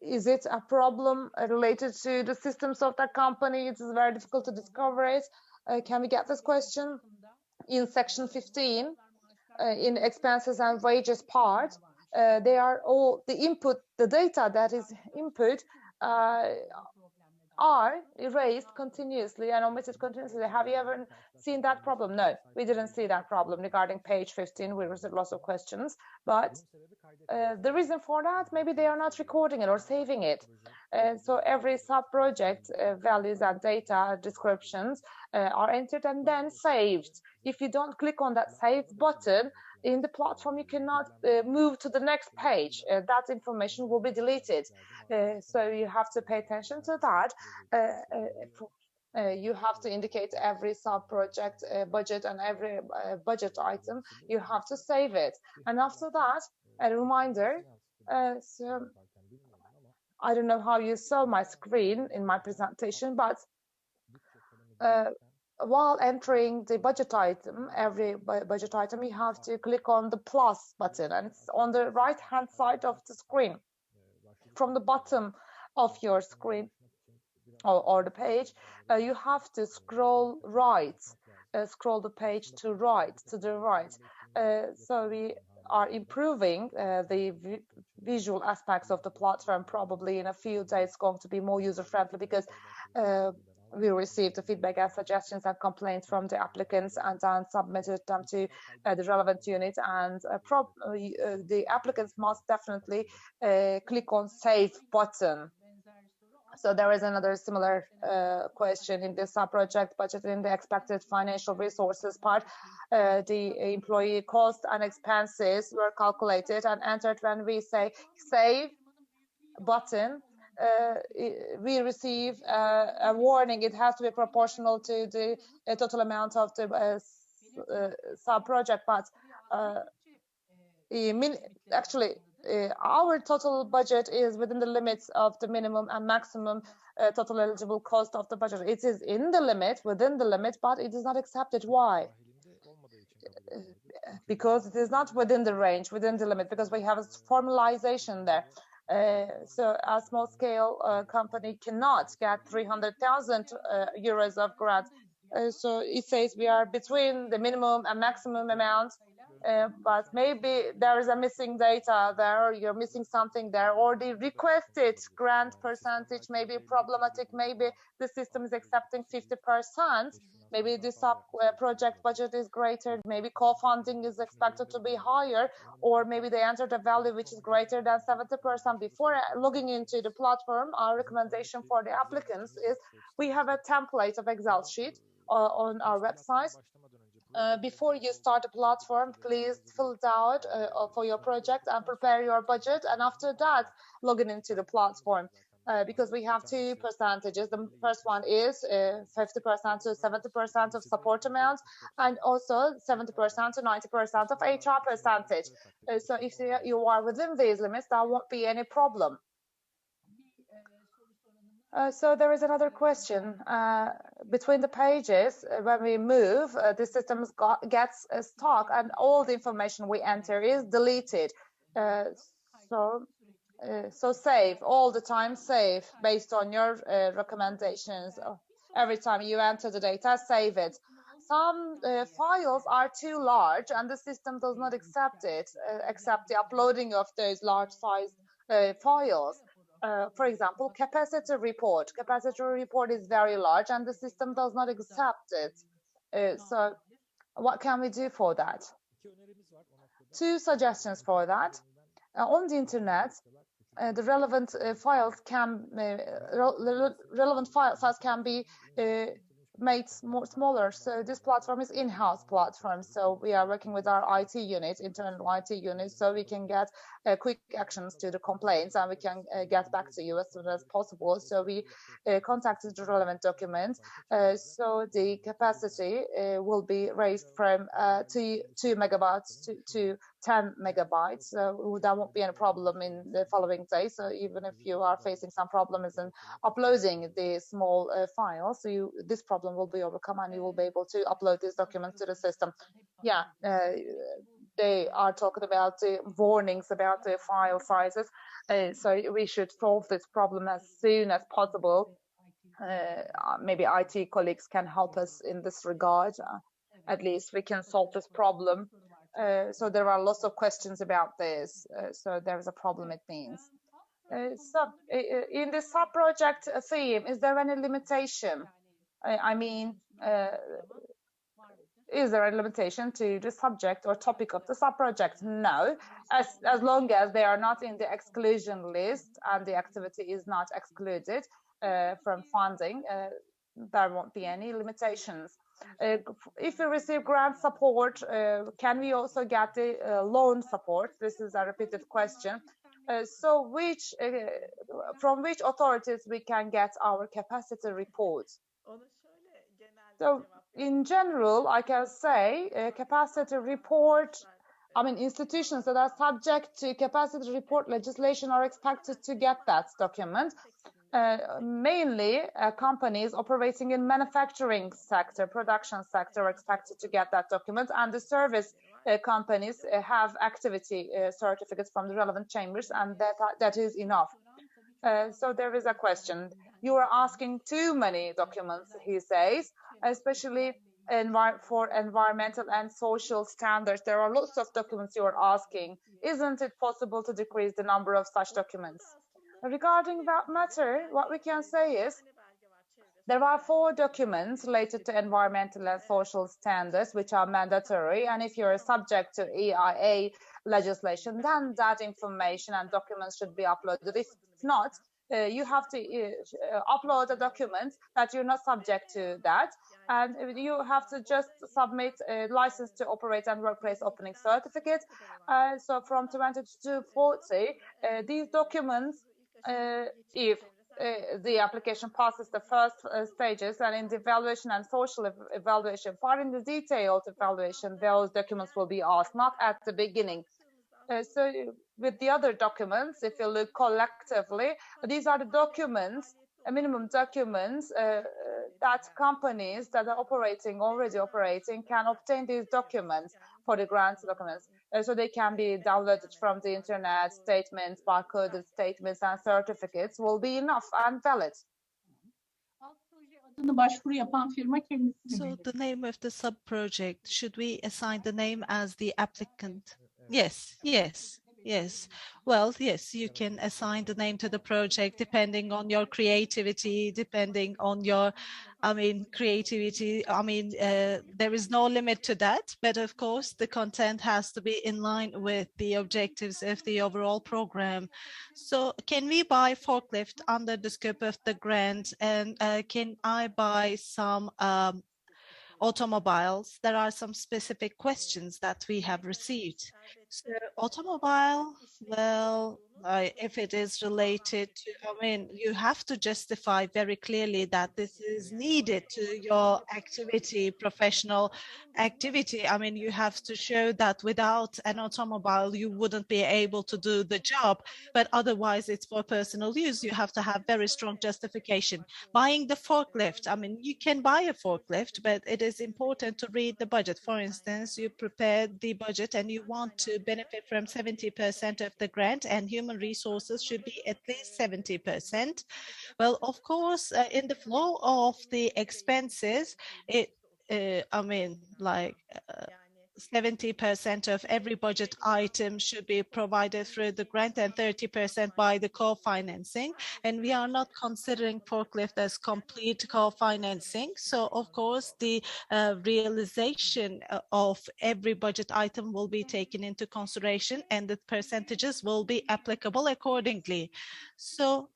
is it a problem related to the systems of that company? It is very difficult to discover it. Can we get this question? In section 15, in expenses and wages part, they are all the input, the data that is input are erased continuously and omitted continuously. Have you ever seen that problem? No, we didn't see that problem regarding page 15. We received lots of questions, but the reason for that, maybe they are not recording it or saving it. So every sub-project values and data descriptions are entered and then saved. If you don't click on that save button in the platform, you cannot move to the next page. That information will be deleted. So you have to pay attention to that. You have to indicate every sub-project budget and every budget item. You have to save it. And after that, a reminder. So I don't know how you saw my screen in my presentation, but while entering the budget item, every budget item, you have to click on the plus button, and it's on the right-hand side of the screen. From the bottom of your screen or the page, you have to scroll right, scroll the page to the right. So we are improving the visual aspects of the platform. Probably in a few days it's going to be more user-friendly, because we received the feedback and suggestions and complaints from the applicants and then submitted them to the relevant unit, and the applicants must definitely click on save button. So there is another similar question in the sub-project budget. In the expected financial resources part, the employee costs and expenses were calculated and entered. When we say save button, we receive a warning. It has to be proportional to the total amount of the sub-project, but actually our total budget is within the limits of the minimum and maximum total eligible cost of the budget. It is in the limit, within the limit, but it is not accepted. Why? Because it is not within the range, within the limit, because we have a formalization there. So a small-scale company cannot get 300,000 euros of grant. So it says we are between the minimum and maximum amount. but maybe there is a missing data there, or you're missing something there, or the requested grant percentage may be problematic. Maybe the system is accepting 50%. Maybe the sub-project budget is greater. Maybe co-funding is expected to be higher, or maybe they entered a value which is greater than 70%. Before logging into the platform, our recommendation for the applicants is we have a template of Excel sheet on our website. Before you start a platform, please fill it out for your project and prepare your budget. And after that, log into the platform. Because we have two percentages. The first one is 50% to 70% of support amount, and also 70% to 90% of HR percentage. So if you are within these limits, there won't be any problem. So there is another question. Between the pages, when we move, the system gets stuck and all the information we enter is deleted. So save, all the time save based on your recommendations. Every time you enter the data, save it. Some files are too large and the system does not accept the uploading of those large size files. For example, capacity report. Capacity report is very large and the system does not accept it. So what can we do for that? Two suggestions for that. On the internet, the relevant file size can be made smaller. So this platform is in-house platform. So we are working with our IT unit, internal IT unit, so we can get quick actions to the complaints and we can get back to you as soon as possible. So we contacted the relevant documents. So the capacity will be raised from 2 megabytes to 10 megabytes. So that won't be any problem in the following day. So even if you are facing some problems in uploading the small files, so this problem will be overcome and you will be able to upload these documents to the system. Yeah, they are talking about the warnings about the file sizes. So we should solve this problem as soon as possible. Maybe IT colleagues can help us in this regard. At least we can solve this problem. So there are lots of questions about this. So there is a problem, it means. In the sub-project theme, is there any limitation? I mean, is there a limitation to the subject or topic of the sub-project? No, as long as they are not in the exclusion list and the activity is not excluded from funding, there won't be any limitations. If we receive grant support, can we also get the loan support? This is a repeated question. So from which authorities we can get our capacity reports? So in general, I can say capacity report, institutions that are subject to capacity report legislation are expected to get that document. Mainly companies operating in manufacturing sector, production sector are expected to get that document, and the service companies have activity certificates from the relevant chambers, and that is enough. So there is a question. You are asking too many documents, he says, especially for environmental and social standards. There are lots of documents you are asking. Isn't it possible to decrease the number of such documents? Regarding that matter, what we can say is there are 4 documents related to environmental and social standards which are mandatory, and if you're subject to EIA legislation, then that information and documents should be uploaded. If not, you have to upload a document that you're not subject to that, and you have to just submit a license to operate and workplace opening certificate. So from 20 to 40, these documents, if the application passes the first stages, and in the evaluation and social evaluation part, in the detailed evaluation, those documents will be asked, not at the beginning. So with the other documents, if you look collectively, these are the documents, minimum documents that companies that are already operating can obtain these documents for the grant documents. So they can be downloaded from the internet. Statements, barcoded statements and certificates will be enough and valid. adını başvuru yapan firma kendisi So belirliyor. the name of the sub-project, should we assign the name as the applicant? Yes, yes, yes. Well, yes, you can assign the name to the project depending on your creativity, depending on your, creativity. There is no limit to that, but of course the content has to be in line with the objectives of the overall program. So can we buy forklift under the scope of the grant, and can I buy some automobiles? There are some specific questions that we have received. So automobile, well, if it is related to, you have to justify very clearly that this is needed to your activity, professional activity. You have to show that without an automobile, you wouldn't be able to do the job, but otherwise it's for personal use. You have to have very strong justification. Buying the forklift, you can buy a forklift, but it is important to read the budget. For instance, you prepare the budget and you want to benefit from 70% of the grant, and human resources should be at least 70%. Well, of course, in the flow of the expenses, it, 70% of every budget item should be provided through the grant and 30% by the co-financing. And we are not considering forklift as complete co-financing. So of course, the realization of every budget item will be taken into consideration, and the percentages will be applicable accordingly. So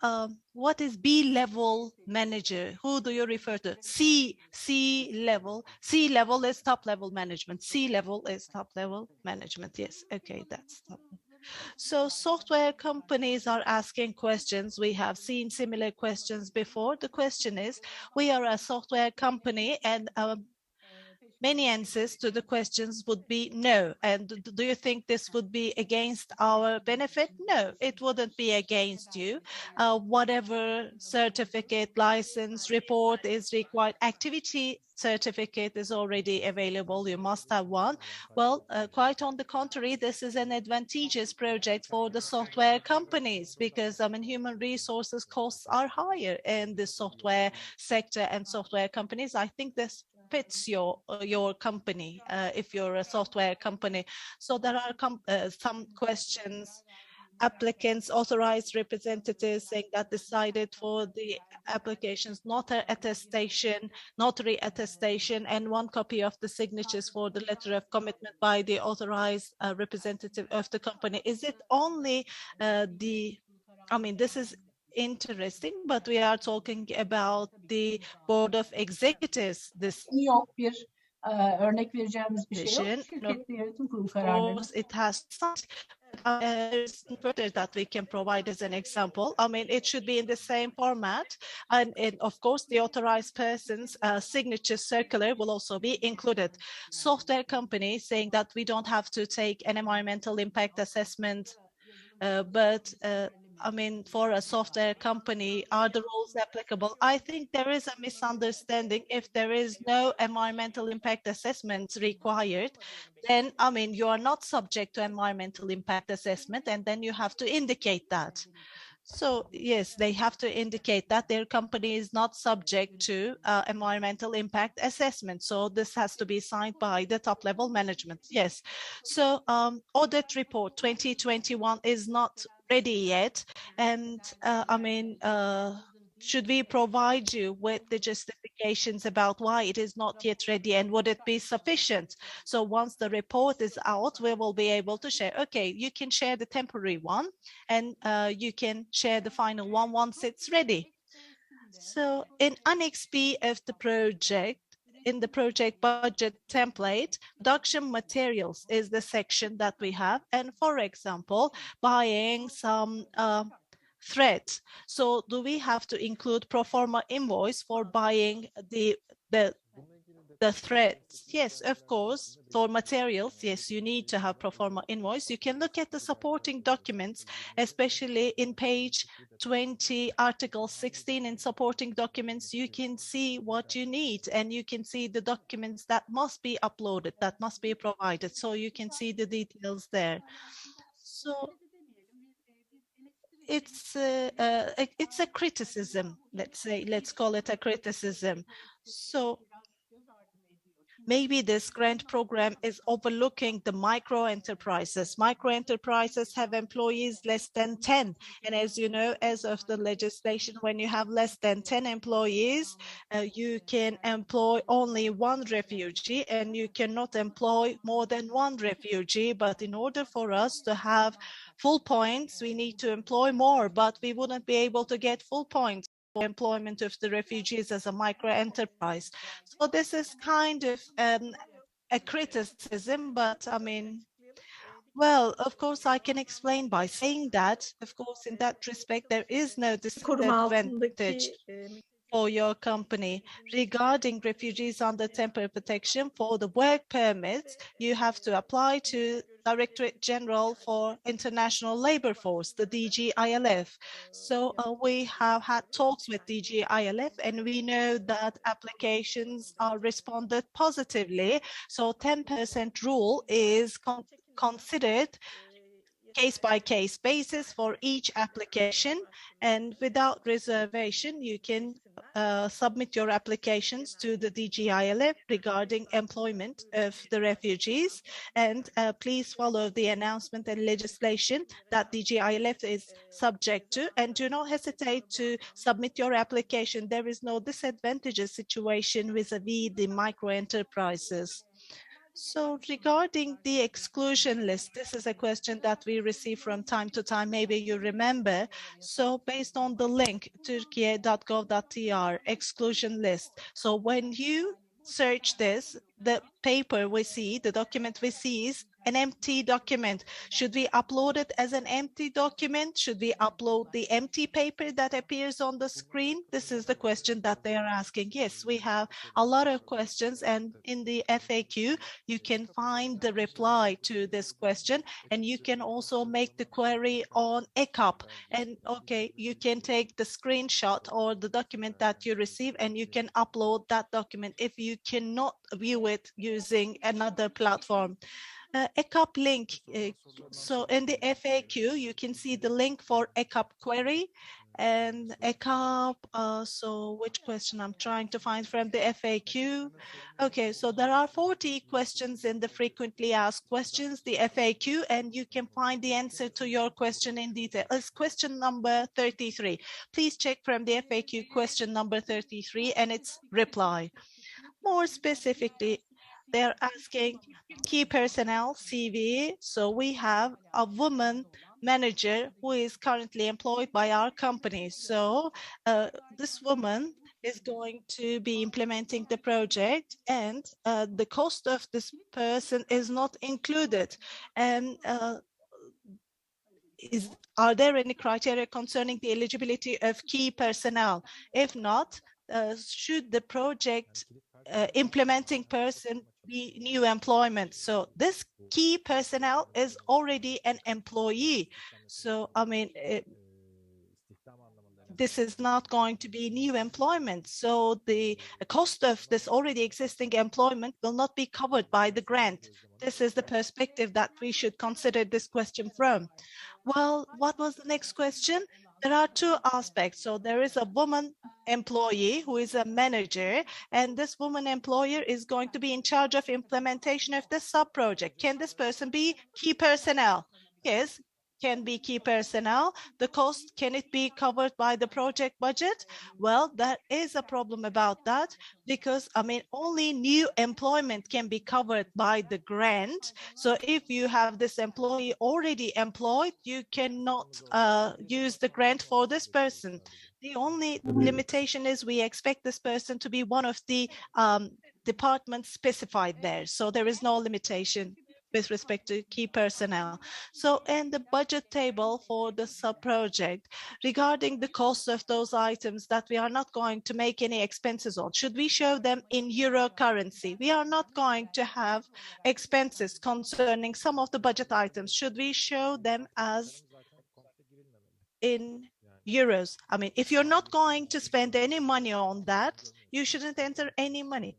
what is B-level manager? Who do you refer to? C-level. C-level is top-level management. C-level is top-level management. Yes, okay, that's top. So software companies are asking questions. We have seen similar questions before. The question is, we are a software company, and many answers to the questions would be no. And do you think this would be against our benefit? No, it wouldn't be against you. Whatever certificate, license, report is required, activity certificate is already available. You must have one. Well, quite on the contrary, this is an advantageous project for the software companies because human resources costs are higher in the software sector and software companies. I think this fits your company if you're a software company. So there are some questions. Applicants, authorized representatives saying that decided for the applications, notary attestation, and one copy of the signatures for the letter of commitment by the authorized representative of the company. Is it only this is interesting, but we are talking about the board of executives. This Yok bir örnek vereceğimiz bir şey yok. Şirket yönetim kurulu kararları. It has further that we can provide as an example. It should be in the same format, and of course the authorized person's signature circular will also be included. Software companies saying that we don't have to take an environmental impact assessment, but for a software company, are the rules applicable? I think there is a misunderstanding. If there is no environmental impact assessment required, then you are not subject to environmental impact assessment, and then you have to indicate that. So yes, they have to indicate that their company is not subject to environmental impact assessment. So this has to be signed by the top level management. Yes. So audit report 2021 is not ready yet. And should we provide you with the justifications about why it is not yet ready, and would it be sufficient? So once the report is out, we will be able to share. Okay, you can share the temporary one, and you can share the final one once it's ready. So in Annex B of the project, in the project budget template, production materials is the section that we have. And for example, buying some thread. So do we have to include pro forma invoice for buying the threads? Yes, of course. For materials, yes, you need to have pro forma invoice. You can look at the supporting documents, especially in page 20, article 16 in supporting documents. You can see what you need, and you can see the documents that must be uploaded, that must be provided. So you can see the details there. So it's a criticism. Let's call it a criticism. So maybe this grant program is overlooking the micro enterprises. Micro enterprises have employees less than 10. And as you know, as of the legislation, when you have less than 10 employees, you can employ only one refugee and you cannot employ more than one refugee. But in order for us to have full points, we need to employ more, but we wouldn't be able to get full points for employment of the refugees as a micro enterprise. So this is kind of a criticism, but I mean, well, of course, I can explain by saying that, of course, in that respect, there is no disadvantage for your company. Regarding refugees under temporary protection for the work permits, you have to apply to Directorate General for International Labor Force, the DGILF. So we have had talks with DGILF and we know that applications are responded positively. So 10% rule is considered case-by-case basis for each application, and without reservation, you can submit your applications to the DGILF regarding employment of the refugees. And please follow the announcement and legislation that DGILF is subject to, and do not hesitate to submit your application. There is no disadvantageous situation vis-a-vis the micro enterprises. So regarding the exclusion list, this is a question that we receive from time to time, maybe you remember. So based on the link, turkiye.gov.tr exclusion list. So when you search this, the paper we see, the document we see is an empty document. Should we upload it as an empty document? Should we upload the empty paper that appears on the screen? This is the question that they are asking. Yes, we have a lot of questions, and in the FAQ, you can find the reply to this question, and you can also make the query on ECOP. And okay, you can take the screenshot or the document that you receive, and you can upload that document if you cannot view it using another platform. ECOP link. So in the FAQ, you can see the link for ECOP query and ECOP. So which question I'm trying to find from the FAQ? Okay, so there are 40 questions in the frequently asked questions, the FAQ, and you can find the answer to your question in detail. It's question number 33. Please check from the FAQ question number 33 and its reply. More specifically, they're asking key personnel CV. So we have a woman manager who is currently employed by our company. So this woman is going to be implementing the project, and the cost of this person is not included. And are there any criteria concerning the eligibility of key personnel? If not, should the project implementing person be new employment? So this key personnel is already an employee. So, I mean, this is not going to be new employment. So the cost of this already existing employment will not be covered by the grant. This is the perspective that we should consider this question from. Well, what was the next question? There are two aspects. So there is a woman employee who is a manager, and this woman employer is going to be in charge of implementation of this sub-project. Can this person be key personnel? Yes, can be key personnel. The cost, can it be covered by the project budget? Well, there is a problem about that, because I mean, only new employment can be covered by the grant. So if you have this employee already employed, you cannot use the grant for this person. The only limitation is we expect this person to be one of the departments specified there. So there is no limitation with respect to key personnel. So in the budget table for the sub-project, regarding the cost of those items that we are not going to make any expenses on, should we show them in euro currency? We are not going to have expenses concerning some of the budget items. Should we show them as in euros? I mean, if you're not going to spend any money on that, you shouldn't enter any money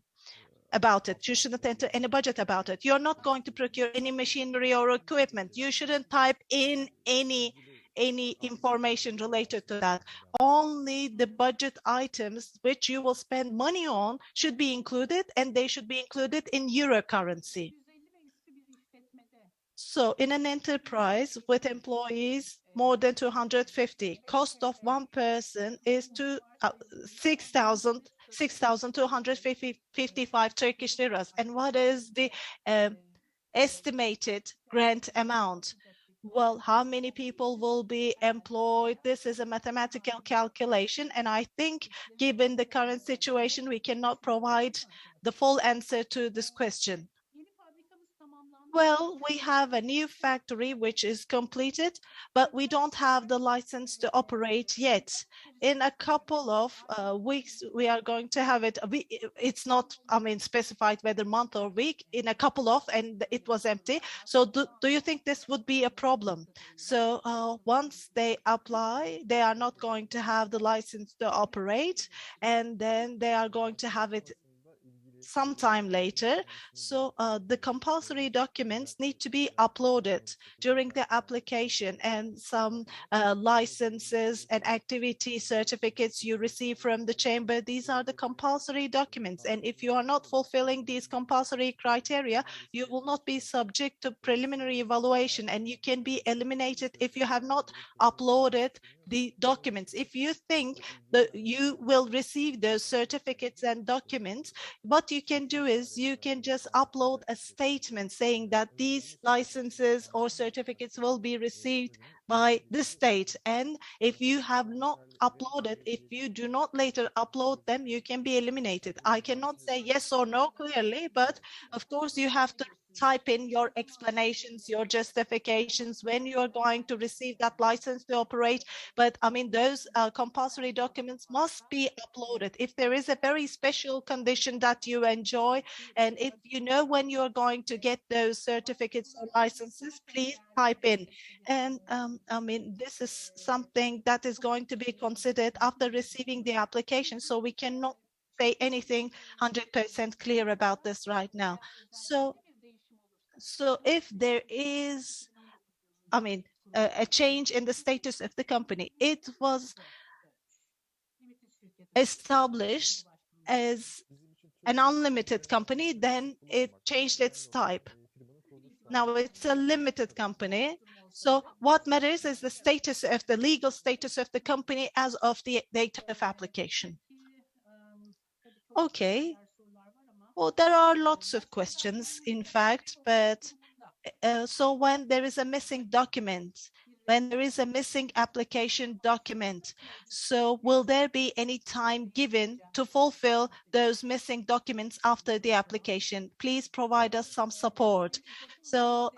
about it. You shouldn't enter any budget about it. You're not going to procure any machinery or equipment. You shouldn't type in any any information related to that. Only the budget items which you will spend money on should be included, and they should be included in euro currency. So in an enterprise with employees more than 250, cost of one person is 6,255 Turkish liras. And what is the estimated grant amount? Well, how many people will be employed? This is a mathematical calculation. And I think given the current situation, we cannot provide the full answer to this question. Well, we have a new factory which is completed, but we don't have the license to operate yet. In a couple of weeks, we are going to have it. It's not, specified whether month or week. In a couple of, and it was empty. So do you think this would be a problem? So once they apply, they are not going to have the license to operate, and then they are going to have it sometime later. So the compulsory documents need to be uploaded during the application, and some licenses and activity certificates you receive from the chamber. These are the compulsory documents. And if you are not fulfilling these compulsory criteria, you will not be subject to preliminary evaluation, and you can be eliminated if you have not uploaded the documents. If you think that you will receive those certificates and documents, what you can do is you can just upload a statement saying that these licenses or certificates will be received by this date. And if you have not uploaded, if you do not later upload them, you can be eliminated. I cannot say yes or no clearly, but of course you have to type in your explanations, your justifications when you are going to receive that license to operate. But those compulsory documents must be uploaded. If there is a very special condition that you enjoy, and if you know when you are going to get those certificates or licenses, please type in. And this is something that is going to be considered after receiving the application. So we cannot say anything 100% clear about this right now. So if there is, a change in the status of the company, it was established as an unlimited company, then it changed its type. Now it's a limited company. So what matters is the status of the legal status of the company as of the date of application. Okay. Well, there are lots of questions, in fact, but so when there is a missing document, when there is a missing application document, so will there be any time given to fulfill those missing documents after the application? Please provide us some support. So,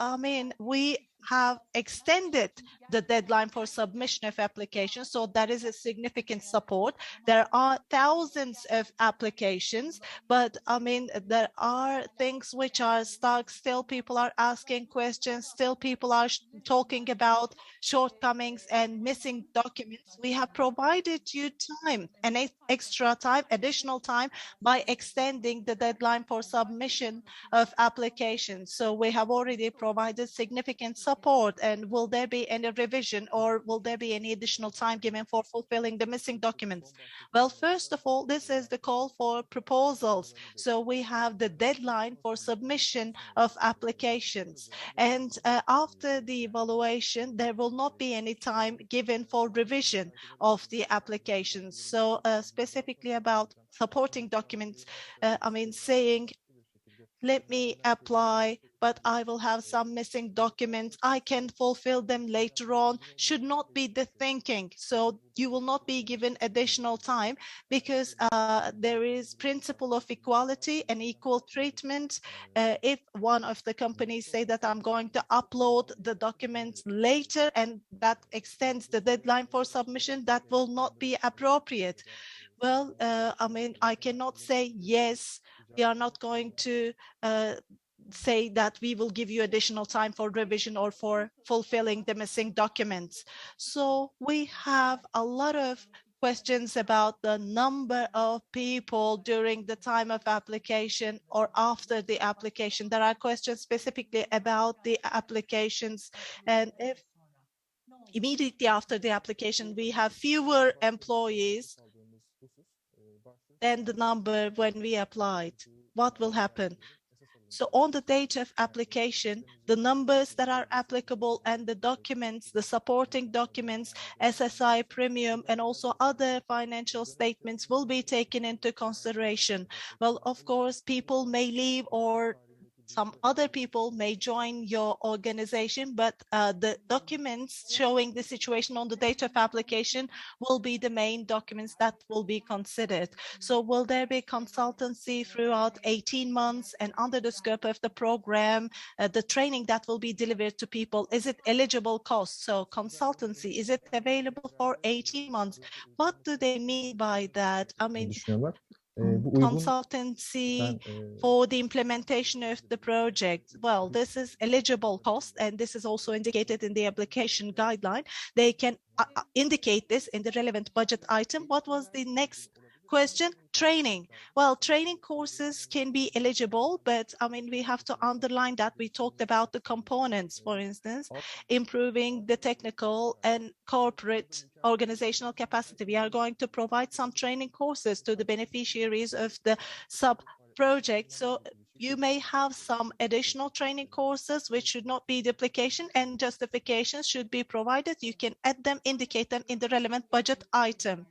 we have extended the deadline for submission of applications, so that is a significant support. There are thousands of applications, but there are things which are stuck. Still people are asking questions, still people are talking about shortcomings and missing documents. We have provided you time, an extra time, additional time, by extending the deadline for submission of applications. So we have already provided significant support. And will there be any revision, or will there be any additional time given for fulfilling the missing documents? Well, first of all, this is the call for proposals. So we have the deadline for submission of applications. And after the evaluation, there will not be any time given for revision of the applications. So specifically about supporting documents, saying, let me apply, but I will have some missing documents, I can fulfill them later on, should not be the thinking. So you will not be given additional time, because there is principle of equality and equal treatment. If one of the companies say that I'm going to upload the documents later and that extends the deadline for submission, that will not be appropriate. Well, I cannot say yes, we are not going to say that we will give you additional time for revision or for fulfilling the missing documents. So we have a lot of questions about the number of people during the time of application or after the application. There are questions specifically about the applications, and if immediately after the application, we have fewer employees than the number when we applied. What will happen? So on the date of application, the numbers that are applicable and the documents, the supporting documents, SSI premium, and also other financial statements will be taken into consideration. Well, of course, people may leave or some other people may join your organization, but the documents showing the situation on the date of application will be the main documents that will be considered. So will there be consultancy throughout 18 months and under the scope of the program, the training that will be delivered to people? Is it eligible costs? So consultancy, is it available for 18 months? What do they mean by that? I mean, consultancy for the implementation of the project. Well, this is eligible cost, and this is also indicated in the application guideline. They can indicate this in the relevant budget item. What was the next question? Training. Well, training courses can be eligible, but I mean, we have to underline that we talked about the components, for instance, improving the technical and corporate organizational capacity. We are going to provide some training courses to the beneficiaries of the sub-project. So you may have some additional training courses which should not be duplication, and justifications should be provided. You can add them, indicate them in the relevant budget item.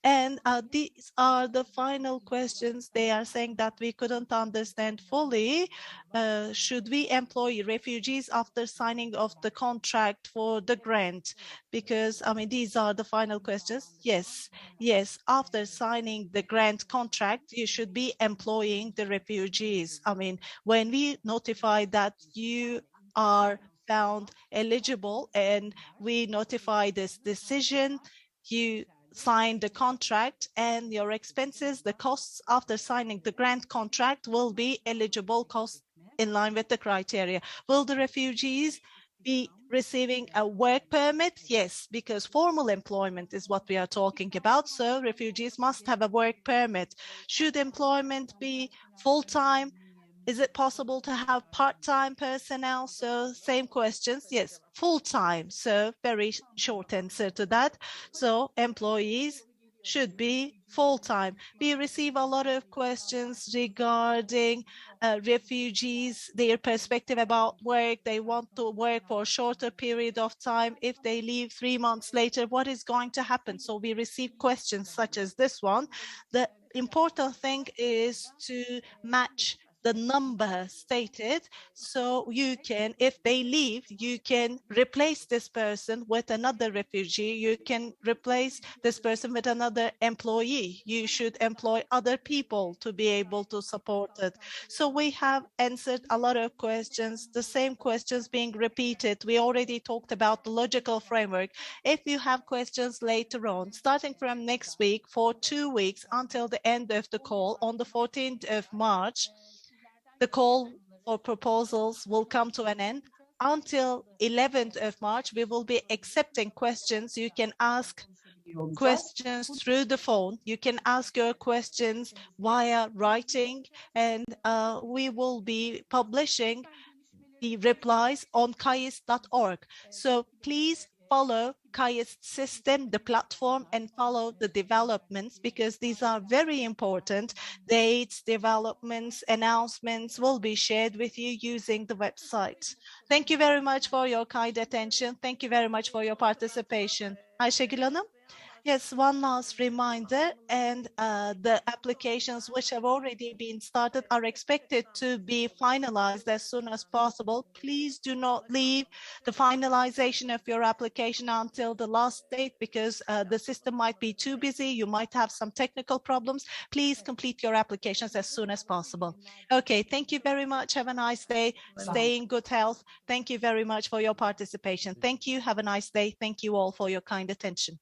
And these are the final questions. They are saying that we couldn't understand fully. Should we employ refugees after signing of the contract for the grant? Because, I mean, these are the final questions. Yes, yes, after signing the grant contract, you should be employing the refugees. I mean, when we notify that you are found eligible and we notify this decision, you sign the contract, and your expenses, the costs after signing the grant contract will be eligible costs in line with the criteria. Will the refugees be receiving a work permit? Yes, because formal employment is what we are talking about. So refugees must have a work permit. Should employment be full-time? Is it possible to have part-time personnel? So same questions. Yes, full-time. So very short answer to that. So employees should be full-time. We receive a lot of questions regarding refugees, their perspective about work. They want to work for a shorter period of time. If they leave 3 months later, what is going to happen? So we receive questions such as this one. The important thing is to match the number stated, so you can, if they leave, you can replace this person with another refugee, you can replace this person with another employee. You should employ other people to be able to support it. So we have answered a lot of questions, the same questions being repeated. We already talked about the logical framework. If you have questions later on, starting from next week for 2 weeks until the end of the call on the 14th of March, the call for proposals will come to an end. Until 11th of March, we will be accepting questions. You can ask questions through the phone. You can ask your questions via writing, and we will be publishing the replies on kayis.org. So please follow KAYIS system, the platform, and follow the developments, because these are very important. Dates, developments, announcements will be shared with you using the website. Thank you very much for your kind attention. Thank you very much for your participation. Ayşegül Hanım? Yes, one last reminder, and the applications which have already been started are expected to be finalized as soon as possible. Please do not leave the finalization of your application until the last date, because the system might be too busy. You might have some technical problems. Please complete your applications as soon as possible. Okay, thank you very much. Have a nice day. Stay in good health. Thank you very much for your participation. Thank you. Have a nice day. Thank you all for your kind attention.